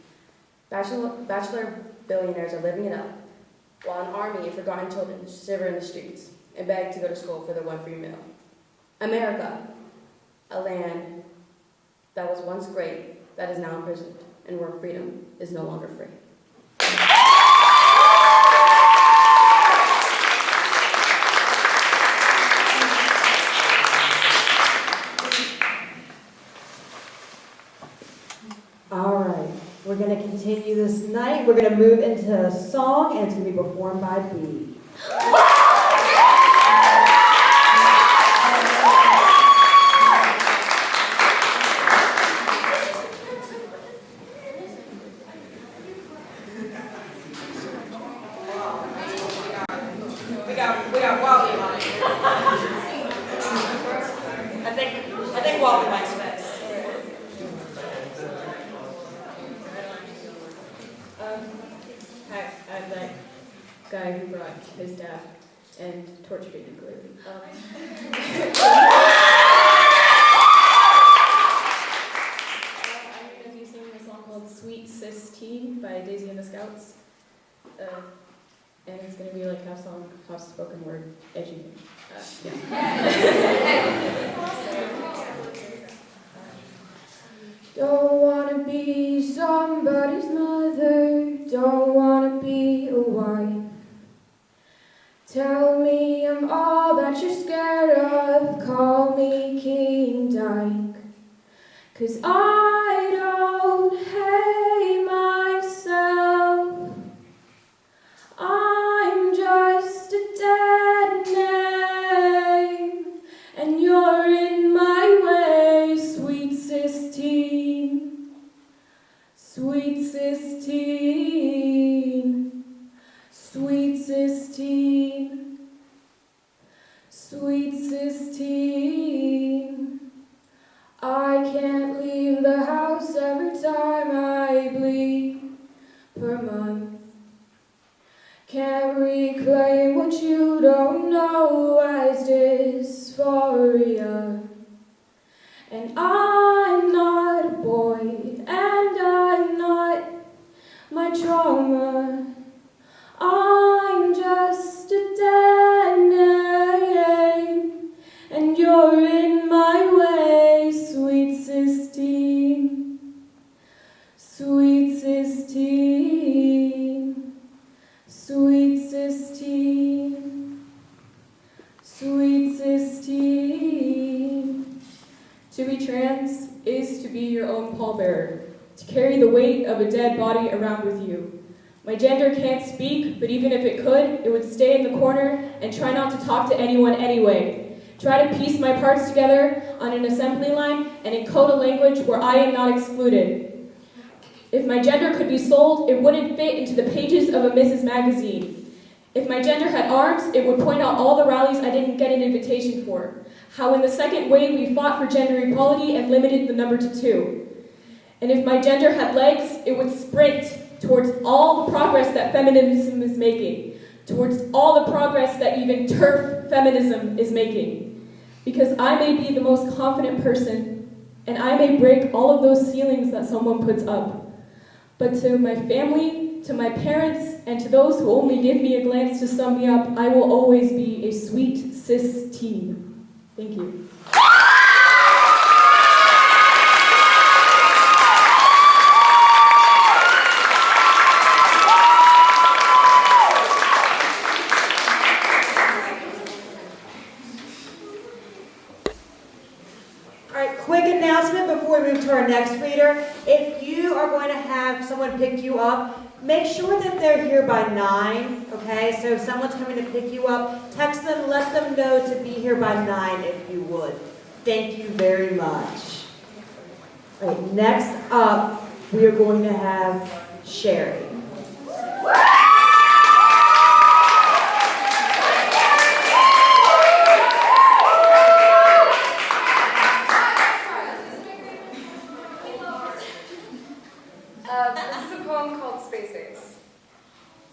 Bachelor billionaires are living it up, while an army of forgotten children shiver in the streets and beg to go to school for their one free meal. America, a land that was once great, that is now imprisoned, and where freedom is no longer free. All right, we're going to continue this night. We're going to move into a song, and it's going to be performed by B. We got Wally on it. I think Wally likes best. Hi, I'm that guy who brought his dad and tortured him clearly. I'm going to be singing a song called Sweet Sistine by Daisy and the Scouts. And it's going to be half song, half spoken word, edgy. Don't wanna be somebody's mother, don't wanna be a wife. Tell me I'm all that you're scared of, call me King Dyke. 'Cause I don't hate myself, I'm just a dead name, and you're in my way, sweet Sistine, sweet Sistine, sweet Sistine, sweet Sistine. I can't leave the house every time I bleed per month. Can't reclaim what you don't know as dysphoria. And I'm not a boy, and I'm not my trauma. I'm just a dead name, and you're in my way, sweet Sistine, sweet Sistine, sweet Sistine, sweet Sistine. To be trans is to be your own pallbearer, to carry the weight of a dead body around with you. My gender can't speak, but even if it could, it would stay in the corner and try not to talk to anyone anyway. Try to piece my parts together on an assembly line and encode a language where I am not excluded. If my gender could be sold, it wouldn't fit into the pages of a Mrs. magazine. If my gender had arms, it would point out all the rallies I didn't get an invitation for. How in the second wave we fought for gender equality and limited the number to 2. And if my gender had legs, it would sprint towards all the progress that feminism is making, towards all the progress that even TERF feminism is making. Because I may be the most confident person, and I may break all of those ceilings that someone puts up. But to my family, to my parents, and to those who only give me a glance to sum me up, I will always be a sweet cis teen. Thank you. Quick announcement before we move to our next reader. If you are going to have someone pick you up, make sure that they're here by 9, okay? So if someone's coming to pick you up, text them, let them know to be here by 9 if you would. Thank you very much. All right, next up, we are going to have Sherry. This is a poem called Space Ace.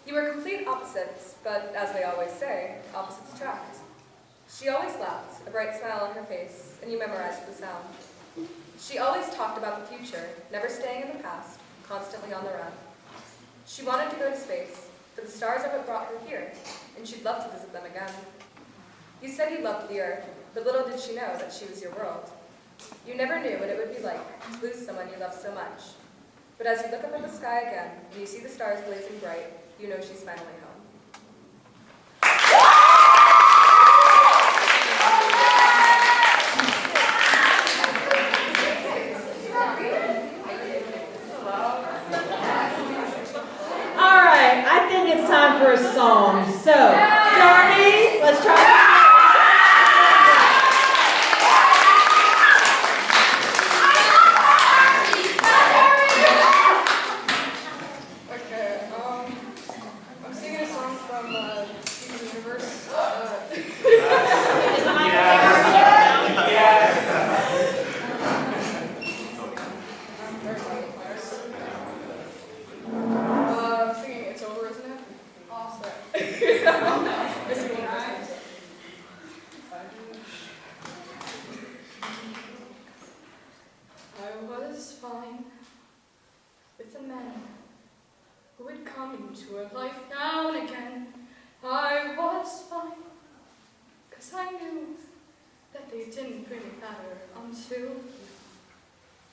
You were complete opposites, but as they always say, opposites attract. She always laughed, a bright smile on her face, and you memorized the sound. She always talked about the future, never staying in the past, constantly on the run. She wanted to go to space, for the stars of it brought her here, and she'd love to visit them again. You said you loved the Earth, but little did she know that she was your world. You never knew what it would be like to lose someone you loved so much. But as you look up at the sky again, and you see the stars blazing bright, you know she's finally home. All right, I think it's time for a song. So, Darby, let's try. Into a life now and again, I was fine, 'cause I knew that they didn't really matter until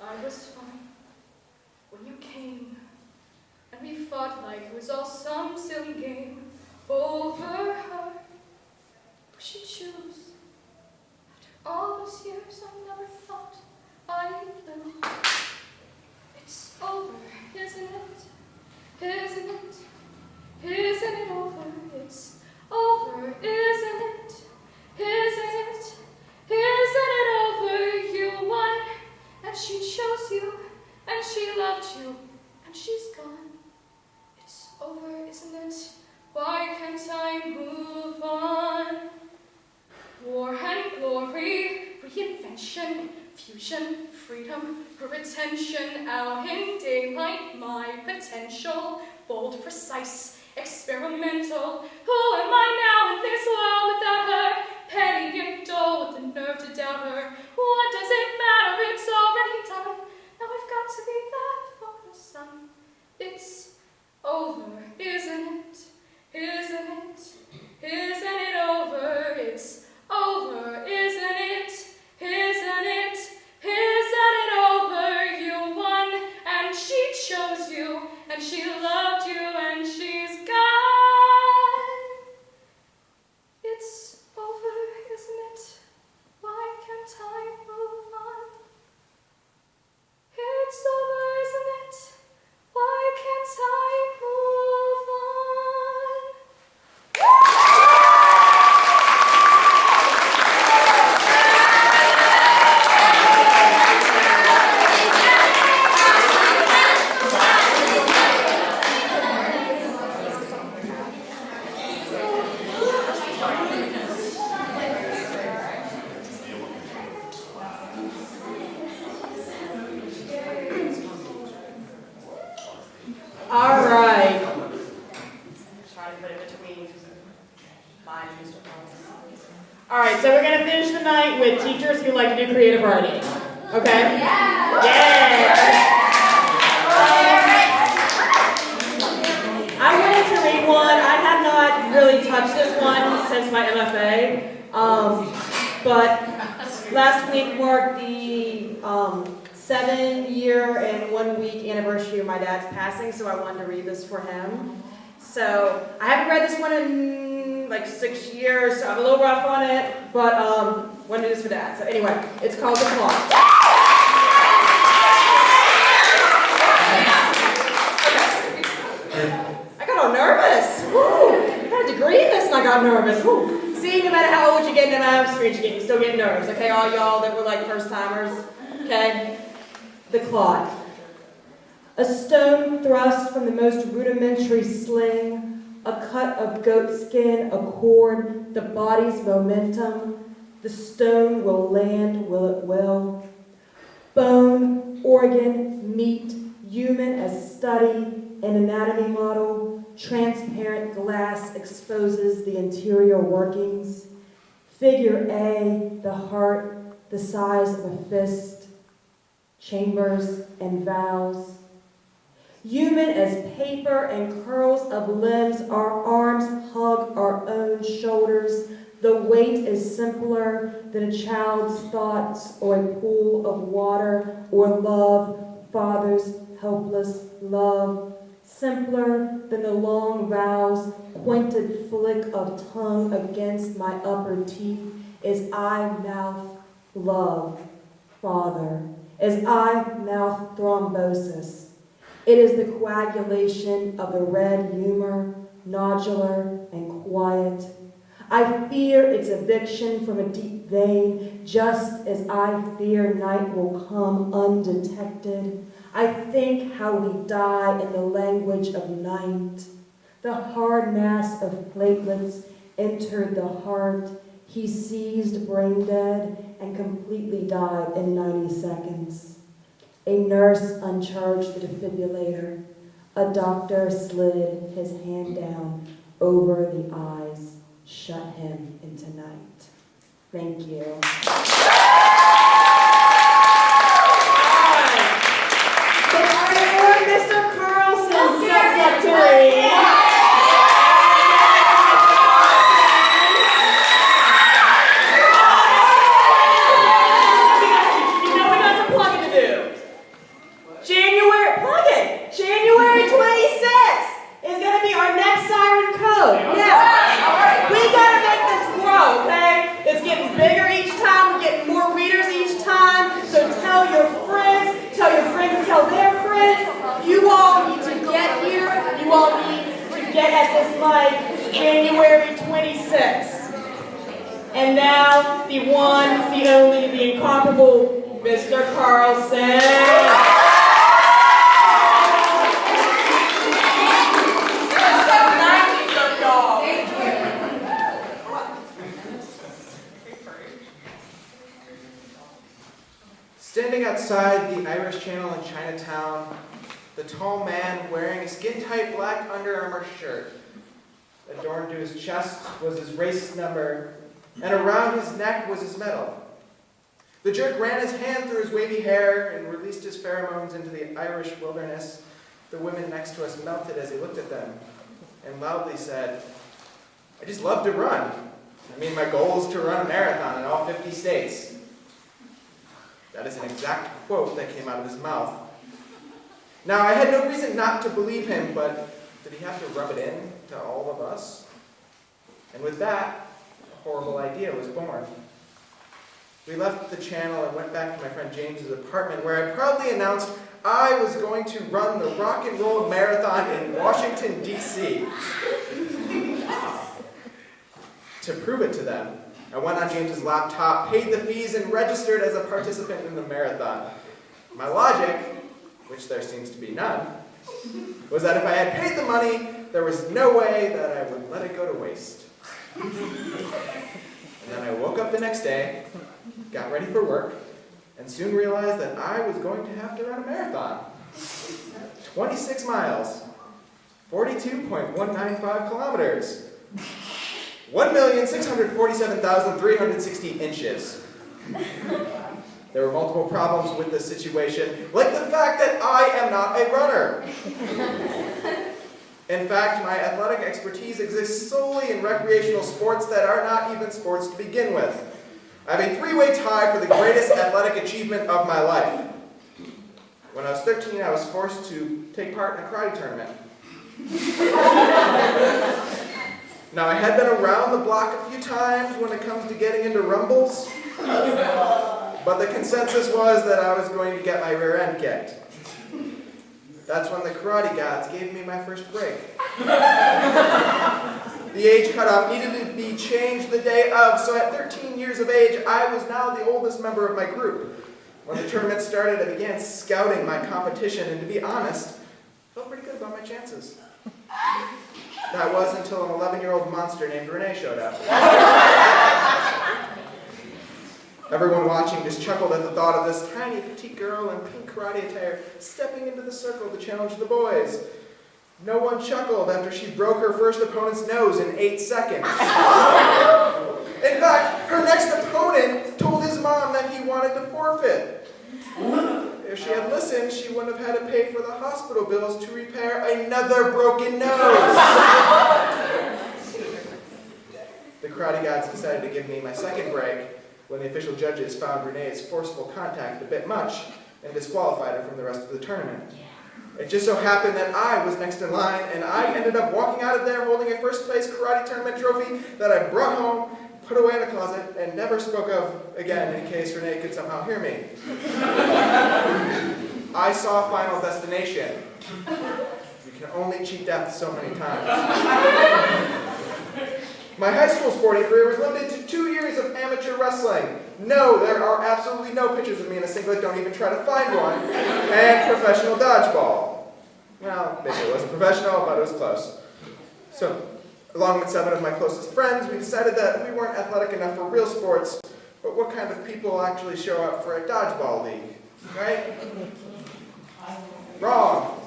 I was fine when you came, and we fought like it was all some silly game over her. Who should choose? After all those years, I never thought I'd live. It's over, isn't it? Isn't it? Isn't it over? It's over, isn't it? Isn't it? Isn't it over? You won, and she chose you, and she loved you, and she's gone. It's over, isn't it? Why can't I move on? War and glory, reinvention, fusion, freedom, retention, out in daylight, my potential, bold, precise, experimental. Who am I now in this world without her? petty and dull with the nerve to doubt her. What does it matter? It's already done. Now I've got to be there for the sun. It's over, isn't it? Isn't it? Isn't it over? It's over, isn't it? Isn't it? Isn't it over? You won, and she chose you, and she loved you, and she's gone. It's over, isn't it? Why can't I move on? It's over, isn't it? Why can't I move on? All right. Try to put it between mine and Mr. Collins. All right, so we're going to finish the night with teachers who like to do creative writing. Okay? Yeah! I wanted to read one. I have not really touched this one since my MFA. But last week marked the 7-year and 1-week anniversary of my dad's passing, so I wanted to read this for him. So I haven't read this one in like 6 years, so I'm a little rough on it, but wanted to do this for Dad. So anyway, it's called The Clock. I got all nervous. Woo! I had a degree in this and I got nervous. Woo! See, no matter how old you get in the experience, you still get nervous. Okay, all y'all that were like first timers. Okay. The clock. A stone thrust from the most rudimentary sling, a cut of goat skin, a cord, the body's momentum. The stone will land, will it will. Bone, organ, meat, human as study, an anatomy model, transparent glass exposes the interior workings. Figure A, the heart, the size of a fist, chambers and vows. Human as paper and curls of limbs, our arms hug our own shoulders. The weight is simpler than a child's thoughts or a pool of water or love, father's helpless love. Simpler than the long vows, pointed flick of tongue against my upper teeth as I mouth love, father, as I mouth thrombosis. It is the coagulation of the red humor, nodular and quiet. I fear its eviction from a deep vein, just as I fear night will come undetected. I think how we die in the language of night. The hard mass of platelets entered the heart. He seized brain dead and completely died in 90 seconds. A nurse uncharged the defibrillator. A doctor slid his hand down over the eyes, shut him into night. Thank you. Mr. Carlson Secretary. You know we got some plugging to do. January 26th is going to be our next Siren Cove. Yeah. We got to make this grow, okay? It's getting bigger each time. We're getting more readers each time. So tell your friends to tell their friends. You all need to get here. You all need to get at this mic January 26th. And now, the one, the only, the incomparable Mr. Carlson. Standing outside the Irish Channel in Chinatown, the tall man wearing a skin-tight black Under Armour shirt. Adorned to his chest was his race number, and around his neck was his medal. The jerk ran his hand through his wavy hair and released his pheromones into the Irish wilderness. The women next to us melted as he looked at them and loudly said, "I just love to run. I mean, my goal is to run a marathon in all 50 states." That is an exact quote that came out of his mouth. Now, I had no reason not to believe him, but did he have to rub it in to all of us? And with that, a horrible idea was born. We left the channel and went back to my friend James's apartment, where I proudly announced I was going to run the rock and roll marathon in Washington, D.C. To prove it to them, I went on James's laptop, paid the fees, and registered as a participant in the marathon. My logic, which there seems to be none, was that if I had paid the money, there was no way that I would let it go to waste. And then I woke up the next day, got ready for work, and soon realized that I was going to have to run a marathon. 26 miles, 42.195 kilometers, 1,647,360 inches. There were multiple problems with this situation, like the fact that I am not a runner. In fact, my athletic expertise exists solely in recreational sports that are not even sports to begin with. I have a three-way tie for the greatest athletic achievement of my life. When I was 13, I was forced to take part in a karate tournament. Now, I had been around the block a few times when it comes to getting into rumbles, but the consensus was that I was going to get my rear end kicked. That's when the karate gods gave me my first break. The age cutoff needed to be changed the day of, so at 13 years of age, I was now the oldest member of my group. When the tournament started, I began scouting my competition, and to be honest, I felt pretty good about my chances. That was until an 11-year-old monster named Renee showed up. Everyone watching just chuckled at the thought of this tiny petite girl in pink karate attire stepping into the circle to challenge the boys. No one chuckled after she broke her first opponent's nose in 8 seconds. In fact, her next opponent told his mom that he wanted to forfeit. If she had listened, she wouldn't have had to pay for the hospital bills to repair another broken nose. The karate gods decided to give me my second break when the official judges found Renee's forceful contact a bit much and disqualified her from the rest of the tournament. It just so happened that I was next in line, and I ended up walking out of there holding a first-place karate tournament trophy that I brought home, put away in a closet, and never spoke of again in case Renee could somehow hear me. I saw Final Destination. You can only cheat death so many times. My high school sporting career was limited to 2 years of amateur wrestling. No, there are absolutely no pictures of me in a singlet, don't even try to find one, and professional dodgeball. Well, maybe it wasn't professional, but it was close. So, along with 7 of my closest friends, we decided that we weren't athletic enough for real sports, but what kind of people actually show up for a dodgeball league, right? Wrong.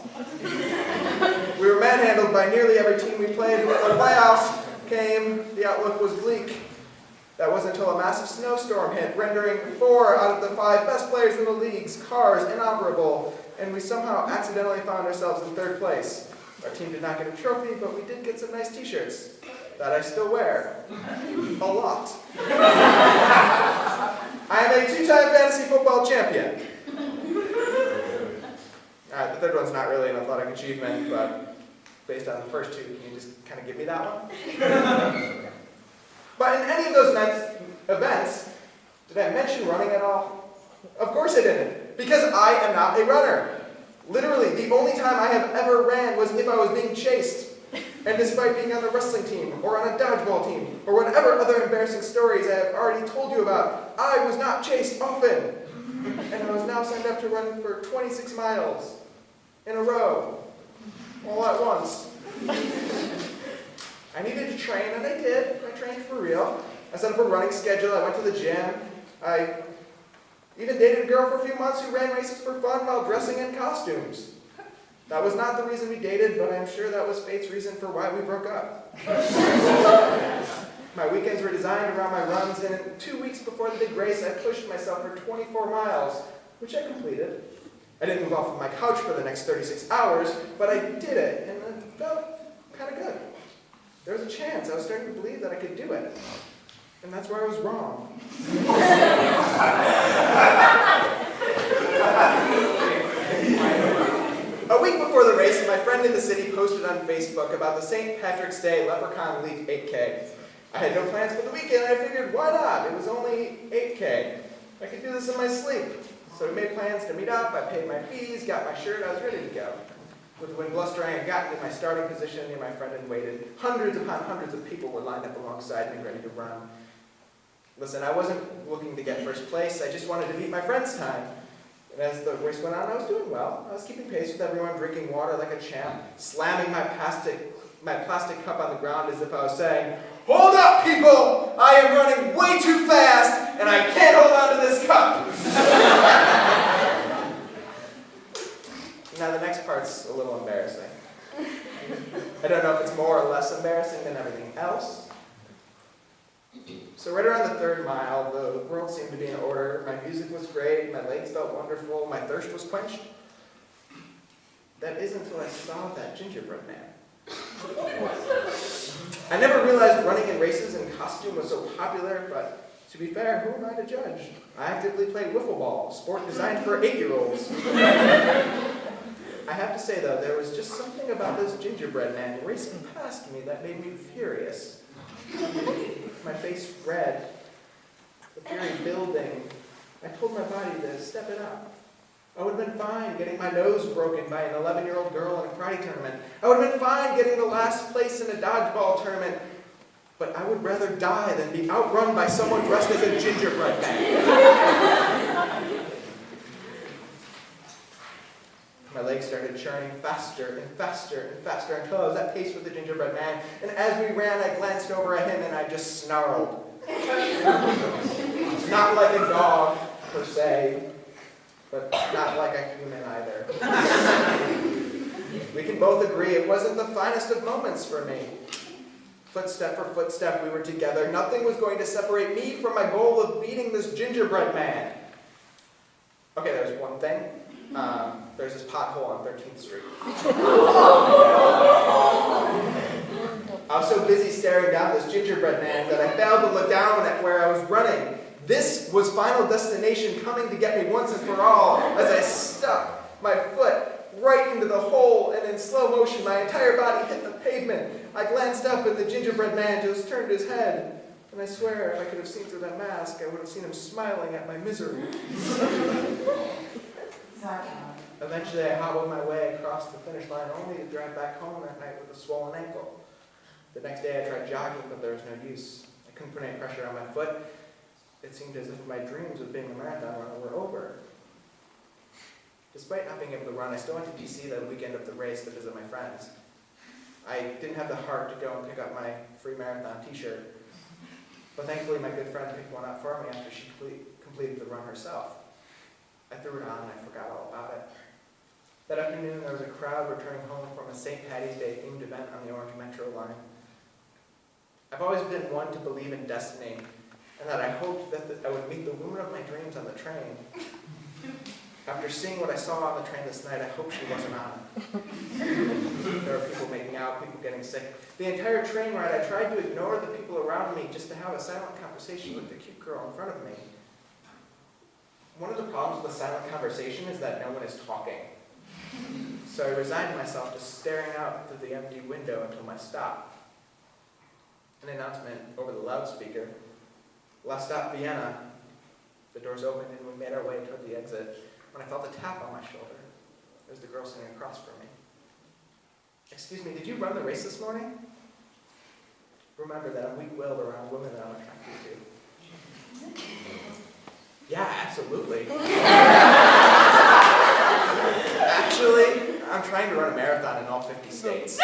We were manhandled by nearly every team we played, and when the playoffs came, the outlook was bleak. That wasn't until a massive snowstorm hit, rendering 4 out of the 5 best players in the league's cars inoperable, and we somehow accidentally found ourselves in 3rd place. Our team did not get a trophy, but we did get some nice t-shirts that I still wear. A lot. I am a 2-time fantasy football champion. The 3rd one's not really an athletic achievement, but based on the first 2, can you just kind of give me that one? But in any of those events, did I mention running at all? Of course I didn't, because I am not a runner. Literally, the only time I have ever ran was if I was being chased. And despite being on the wrestling team, or on a dodgeball team, or whatever other embarrassing stories I have already told you about, I was not chased often. And I was now signed up to run for 26 miles in a row, all at once. I needed to train, and I did. I trained for real. I set up a running schedule. I went to the gym. I even dated a girl for a few months who ran races for fun while dressing in costumes. That was not the reason we dated, but I'm sure that was fate's reason for why we broke up. My weekends were designed around my runs, and 2 weeks before the big race, I pushed myself for 24 miles, which I completed. I didn't move off of my couch for the next 36 hours, but I did it, and it felt kind of good. There was a chance. I was starting to believe that I could do it. And that's where I was wrong. A week before the race, my friend in the city posted on Facebook about the St. Patrick's Day Leprechaun League 8K. I had no plans for the weekend, and I figured, why not? It was only 8K. I could do this in my sleep. So we made plans to meet up, I paid my fees, got my shirt, I was ready to go. With the wind blustering, I got into my starting position near my friend and waited. Hundreds upon hundreds of people were lined up alongside me, ready to run. Listen, I wasn't looking to get first place, I just wanted to beat my friend's time. And as the race went on, I was doing well. I was keeping pace with everyone, drinking water like a champ, slamming my plastic cup on the ground as if I was saying, "Hold up, people! I am running way too fast, and I can't hold on to this cup!" Now the next part's a little embarrassing. I don't know if it's more or less embarrassing than everything else. So right around the 3rd mile, the world seemed to be in order. My music was great, my legs felt wonderful, my thirst was quenched. That is until I saw that gingerbread man. I never realized running in races in costume was so popular, but to be fair, who am I to judge? I actively play wiffle ball, a sport designed for 8-year-olds. I have to say though, there was just something about this gingerbread man racing past me that made me furious. My face red, the fury building. I told my body to step it up. I would have been fine getting my nose broken by an 11-year-old girl in a karate tournament. I would have been fine getting the last place in a dodgeball tournament. But I would rather die than be outrun by someone dressed as a gingerbread man. My legs started churning faster and faster and faster until I was at pace with the gingerbread man. And as we ran, I glanced over at him and I just snarled. Not like a dog, per se, but not like a human either. We can both agree it wasn't the finest of moments for me. Footstep for footstep, we were together. Nothing was going to separate me from my goal of beating this gingerbread man. Okay, there's one thing. There's this pothole on 13th Street. I was so busy staring down this gingerbread man that I failed to look down at where I was running. This was Final Destination coming to get me once and for all as I stuck my foot right into the hole, and in slow motion my entire body hit the pavement. I glanced up and the gingerbread man just turned his head. And I swear, if I could have seen through that mask, I would have seen him smiling at my misery. Eventually, I hobbled my way across the finish line, only to drive back home that night with a swollen ankle. The next day, I tried jogging, but there was no use. I couldn't put any pressure on my foot. It seemed as if my dreams of being a marathon runner were over. Despite not being able to run, I still went to DC the weekend of the race to visit my friends. I didn't have the heart to go and pick up my free marathon t-shirt, but thankfully my good friend picked one up for me after she completed the run herself. I threw it on and I forgot all about it. That afternoon, there was a crowd returning home from a St. Patty's Day themed event on the Orange Metro line. I've always been one to believe in destiny, and that I hoped that I would meet the woman of my dreams on the train. After seeing what I saw on the train this night, I hope she wasn't on it. There were people making out, people getting sick. The entire train ride, I tried to ignore the people around me just to have a silent conversation with the cute girl in front of me. One of the problems with a silent conversation is that no one is talking. So I resigned myself to staring out through the empty window until my stop. An announcement over the loudspeaker. Last stop, Vienna. The doors opened and we made our way toward the exit when I felt a tap on my shoulder. It was the girl sitting across from me. "Excuse me, did you run the race this morning?" Remember that I'm weak-willed around women that I'm attracted to. "Yeah, absolutely." "Actually, I'm trying to run a marathon in all 50 states."